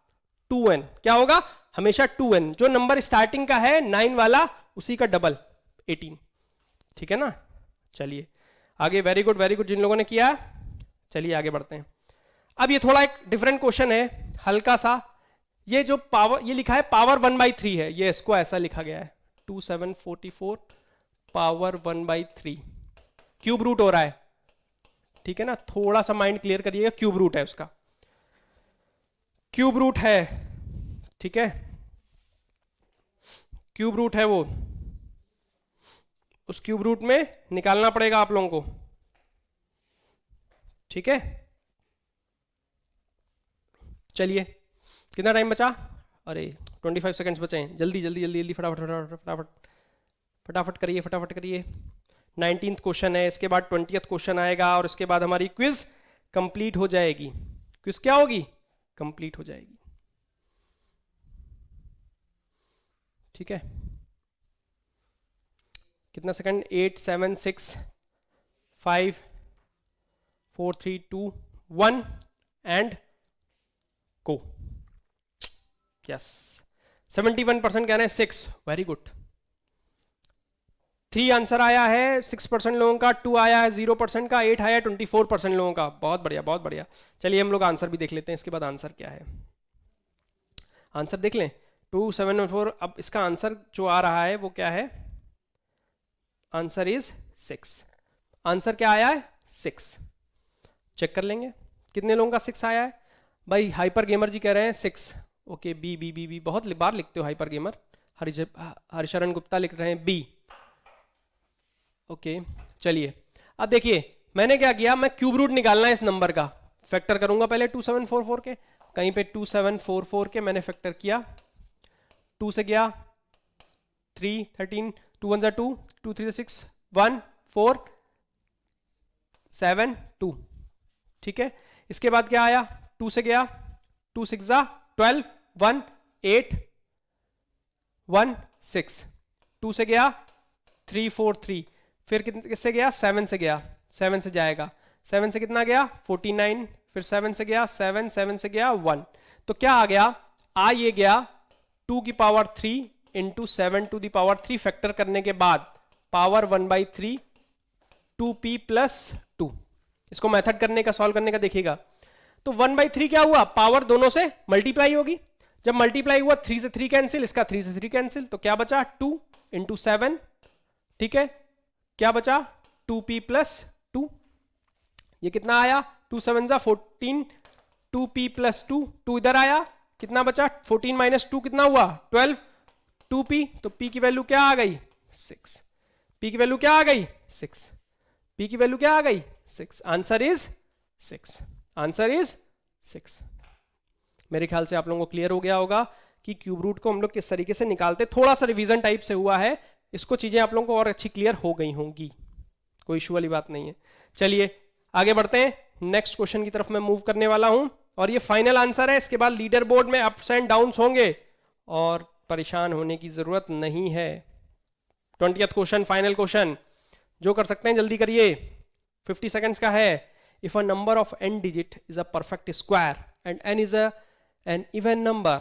2n क्या होगा हमेशा 2n, जो नंबर स्टार्टिंग का है 9 वाला उसी का डबल 18, ठीक है ना। चलिए आगे, वेरी गुड जिन लोगों ने किया, चलिए आगे बढ़ते हैं। अब ये थोड़ा एक डिफरेंट क्वेश्चन है, हल्का सा, ये जो पावर ये लिखा है पावर 1/3 है, ये इसको ऐसा लिखा गया है 2744 पावर 1/3, क्यूब रूट हो रहा है, ठीक है ना, थोड़ा सा माइंड क्लियर करिएगा, क्यूब रूट है उसका, क्यूब रूट है, ठीक है, क्यूब रूट है वो, उस क्यूब रूट में निकालना पड़ेगा आप लोगों को, ठीक है। चलिए कितना टाइम बचा, अरे 25 सेकंड्स बचे हैं, जल्दी जल्दी जल्दी जल्दी फटाफट करिए। 19th क्वेश्चन है, इसके बाद 20th क्वेश्चन आएगा और इसके बाद हमारी क्विज कंप्लीट हो जाएगी। क्विज क्या होगी, कंप्लीट हो जाएगी, ठीक है। कितना सेकंड, 8 7 6 5 4 3 2 1 एंड को, यस 71% कहना है 6, वेरी गुड। 3 आंसर आया है 6% लोगों का, 2 आया है 0% का, 8 आया 24% लोगों का, बहुत बढ़िया बहुत बढ़िया। चलिए हम लोग आंसर भी देख लेते हैं, इसके बाद आंसर क्या है, आंसर देख लें 274। अब इसका आंसर जो आ रहा है वो क्या है, आंसर इज 6, आंसर क्या आया है 6, चेक कर लेंगे कितने लोगों का 6 आया है। भाई हाइपर गेमर जी कह रहे हैं 6, okay B B B B बहुत बार लिखते हो हाइपर गेमर। हरिशरण गुप्ता लिख रहे हैं बी। ओके चलिए अब देखिए मैंने क्या किया, मैं क्यूब रूट निकालना है इस नंबर का, फैक्टर करूंगा पहले 2744 के, कहीं पे 2744 के मैंने फैक्टर किया, 2 से गया 3 13 2 1 2 2 3 6 1 4 7 2, ठीक है। इसके बाद क्या आया, 2 से गया 2 6 12 1 8 1 6, 2 से गया 3 4 3, फिर किससे गया 7 से गया, 7 से जाएगा, 7 से कितना गया 49, फिर 7 से गया 7 7 से गया 1, तो क्या आ गया, आ ये गया 2 की power 3 into 7 to the power 3 factor करने के बाद पावर 1/3 2p प्लस 2। इसको मेथड करने का सॉल्व करने का देखिएगा, तो 1/3 क्या हुआ, पावर दोनों से मल्टीप्लाई होगी, जब मल्टीप्लाई हुआ 3 से 3 कैंसिल, इसका 3 से 3 कैंसिल, तो क्या बचा 2 इंटू 7, ठीक है, क्या बचा 2p प्लस 2, ये कितना आया 2 7 14, 2p प्लस 2, 2 इधर आया, कितना बचा 14 माइनस 2 कितना हुआ 12, 2p, तो p की वैल्यू क्या आ गई 6, p की वैल्यू क्या आ गई 6, p की वैल्यू क्या आ गई 6, आंसर इज 6, आंसर इज 6। मेरे ख्याल से आप लोगों को क्लियर हो गया होगा कि क्यूब रूट को हम लोग किस तरीके से निकालते, थोड़ा सा रिवीजन टाइप से हुआ है, इसको चीजें आप लोगों को और अच्छी क्लियर हो गई होंगी, कोई इशू वाली बात नहीं है। चलिए आगे बढ़ते हैं, नेक्स्ट क्वेश्चन की तरफ मैं मूव करने वाला हूं और ये फाइनल आंसर है, इसके बाद लीडर बोर्ड में अप्स एंड डाउन्स होंगे और परेशान होने की जरूरत नहीं है। 20th क्वेश्चन, फाइनल क्वेश्चन, जो कर सकते हैं जल्दी करिए, 50 सेकंड्स का है। If a number of n digit is a perfect square and n is an even number,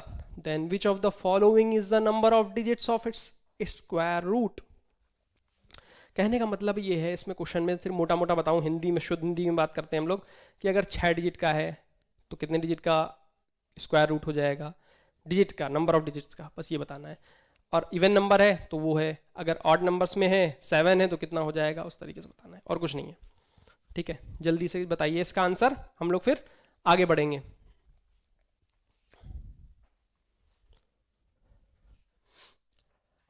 then which of the following is the number of digits of its square root? कहने का मतलब ये है, इसमें question में सिर्फ मोटा मोटा बताऊं, हिंदी में, शुद्ध हिंदी में बात करते हैं हम लोग, कि अगर 6 डिजिट का है तो कितने डिजिट का स्क्वायर रूट हो जाएगा, डिजिट का, नंबर ऑफ डिजिट्स का, बस ये बताना है। और इवन नंबर है तो वो है, अगर ऑड नंबर्स में है 7 है तो कितना हो जाएगा, उस तरीके से बताना है, और कुछ नहीं है, ठीक है। जल्दी से बताइए इसका आंसर, हम लोग फिर आगे बढ़ेंगे।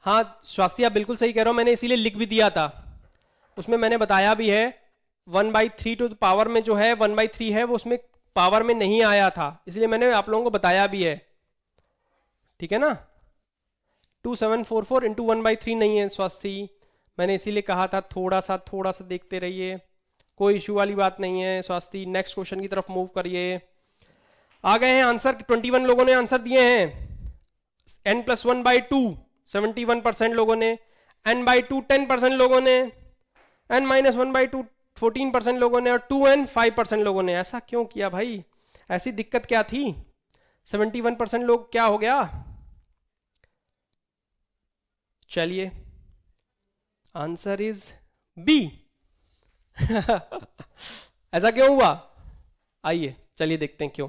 हाँ स्वास्थ्य, आप बिल्कुल सही कह रहे हो, मैंने इसीलिए लिख भी दिया था, उसमें मैंने बताया भी है 1/3 टू पावर में जो है 1/3 है वो उसमें पावर में नहीं आया था, इसलिए मैंने आप लोगों को बताया भी है, ठीक है ना। 2744 इंटू 1/3 नहीं है स्वास्थ्य, मैंने इसीलिए कहा था थोड़ा सा देखते रहिए, कोई इशू वाली बात नहीं है स्वास्थ्य। नेक्स्ट क्वेश्चन की तरफ मूव करिए, आ गए हैं आंसर, 21 लोगों ने आंसर दिए हैं, n+1/2 71% लोगों ने, n/2 10% लोगों ने, n-1/2 14% लोगों ने, और 2n 5% लोगों ने। ऐसा क्यों किया भाई, ऐसी दिक्कत क्या थी, 71% लोग क्या हो गया। चलिए आंसर इज बी। ऐसा क्यों हुआ, आइए चलिए देखते हैं क्यों,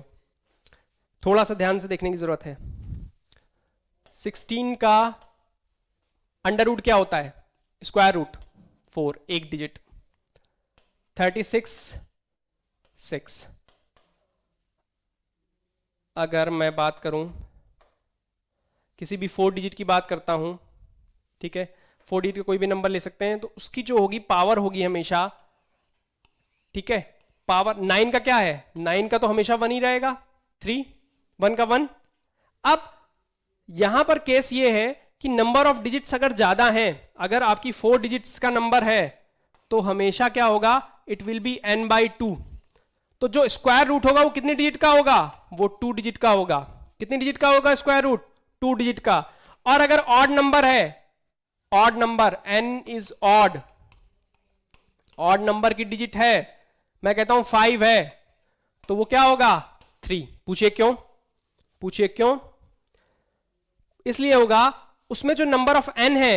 थोड़ा सा ध्यान से देखने की जरूरत है। 16 का अंडर रूट क्या होता है, स्क्वायर रूट 4, एक डिजिट। 36 6, अगर मैं बात करूं, किसी भी 4 डिजिट की बात करता हूं, ठीक है, 4 डिजिट का कोई भी नंबर ले सकते हैं, तो उसकी जो होगी पावर होगी हमेशा, ठीक है, पावर 9 का क्या है, 9 का तो हमेशा 1 ही रहेगा, 3 1 का 1। अब यहां पर केस ये है कि नंबर ऑफ डिजिट्स अगर ज्यादा हैं, अगर आपकी 4 डिजिट्स का नंबर है तो हमेशा क्या होगा, इट विल बी n/2, तो जो स्क्वायर रूट होगा वो कितने डिजिट का होगा, वो 2 डिजिट का होगा। कितने डिजिट का होगा स्क्वायर रूट, 2 डिजिट का। और अगर ऑड नंबर है, odd number, n is odd, odd number की डिजिट है, मैं कहता हूं 5 है, तो वो क्या होगा 3। पूछिए क्यों, पूछिए क्यों, इसलिए होगा उसमें जो नंबर ऑफ n है,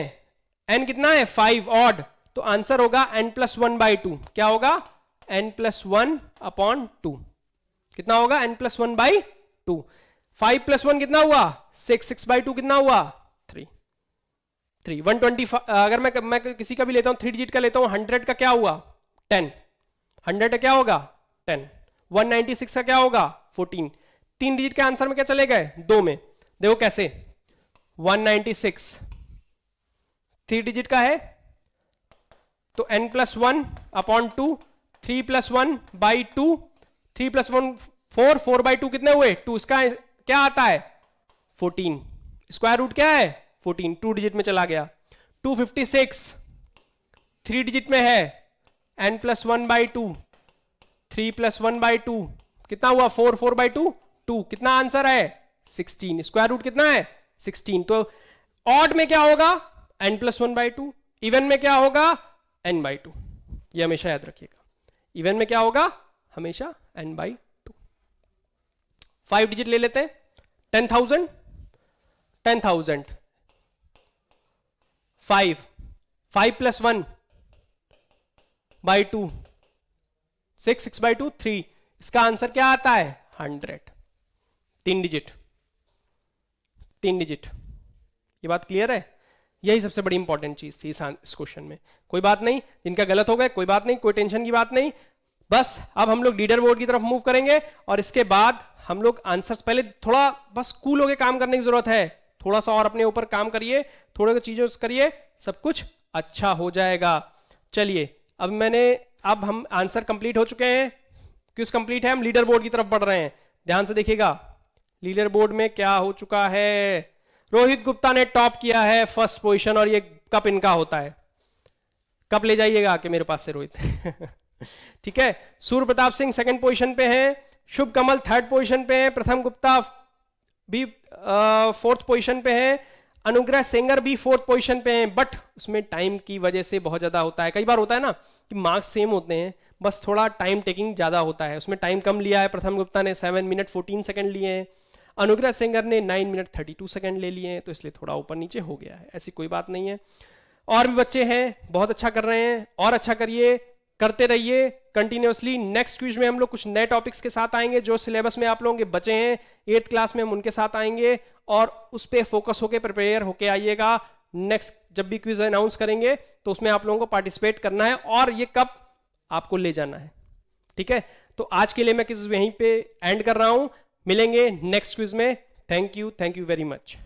n कितना है 5 ऑड, तो आंसर होगा n+1/2, क्या होगा n+1/2, कितना होगा n+1/2, 5 + 1 कितना हुआ 6, 6/2 कितना हुआ 3, 125। अगर मैं किसी का भी लेता हूं 3 डिजिट का लेता हूं, 100 का क्या हुआ 10, 100 का क्या होगा 10, 196 का क्या होगा 14, 3 डिजिट के आंसर में क्या चले गए, 2 में। देखो कैसे, 196 3 डिजिट का है, तो n+1 अपॉन 2, 3+1/2, 3+1 4, 4/2 कितने हुए 2, इसका क्या आता है 14, स्क्वायर रूट क्या है 14, 2 डिजिट में चला गया। 256 3 डिजिट में है, n+1/2, 3+1/2 कितना हुआ 4, 4/2 2, कितना आंसर है 16, स्क्वायर रूट कितना है 16। तो ऑड में क्या होगा n+1/2, इवन में क्या होगा n/2, ये हमेशा याद रखिएगा। इवन में क्या होगा हमेशा n/2। 5 डिजिट ले लेते हैं, 10,000 10,000 5 5+1/2 6, 6/2 3, इसका आंसर क्या आता है 100, 3 डिजिट 3 डिजिट। ये बात क्लियर है, यही सबसे बड़ी इंपॉर्टेंट चीज थी इस क्वेश्चन में। कोई बात नहीं, जिनका गलत हो गया कोई बात नहीं, कोई टेंशन की बात नहीं। बस अब हम लोग लीडर बोर्ड की तरफ मूव करेंगे और इसके बाद हम लोग आंसर्स, पहले थोड़ा बस कूल होके काम करने की जरूरत है, थोड़ा सा और अपने ऊपर काम करिए, थोड़ा चीजों करिए, सब कुछ अच्छा हो जाएगा। चलिए अब हम आंसर कंप्लीट हो चुके हैं, क्विज कंप्लीट है, हम लीडर बोर्ड की तरफ बढ़ रहे हैं। ध्यान से देखिएगा लीडर बोर्ड में क्या हो चुका है। रोहित गुप्ता ने टॉप किया है, फर्स्ट पोजीशन, और ये कप इनका होता है। कप ले जाइएगा आके मेरे पास से रोहित ठीक है। सूर्य प्रताप सिंह सेकंड पोजीशन पे हैं, शुभ कमल थर्ड पोजीशन पे हैं, प्रथम गुप्ता भी फोर्थ पोजीशन पे हैं, अनुग्रह सेंगर भी फोर्थ पोजीशन पे हैं। बट उसमें टाइम की वजह से बहुत ज्यादा होता है, कई बार होता है ना कि मार्क्स सेम होते हैं, बस थोड़ा टाइम टेकिंग ज्यादा होता है, उसमें टाइम कम लिया है। प्रथम गुप्ता ने 7 मिनट 14 सेकंड लिए हैं, अनुग्रह सेंगर ने 9 मिनट 32 सेकंड ले लिए हैं, तो इसलिए थोड़ा ऊपर नीचे हो गया है, ऐसी कोई बात नहीं है। और भी बच्चे हैं बहुत अच्छा कर रहे हैं, और अच्छा करिए, करते रहिए कंटिन्यूअसली। नेक्स्ट क्विज में हम लोग कुछ नए टॉपिक्स के साथ आएंगे, जो सिलेबस में आप लोगों के बचे हैं 8th क्लास में, हम उनके साथ आएंगे और उस पर फोकस होके प्रिपेयर होके आइएगा। नेक्स्ट जब भी क्विज अनाउंस करेंगे तो उसमें आप लोगों को पार्टिसिपेट करना है, और ये कप आपको ले जाना है, ठीक है। तो आज के लिए मैं क्विज यहीं पे एंड कर रहा हूं, मिलेंगे नेक्स्ट क्विज में। Thank you very much.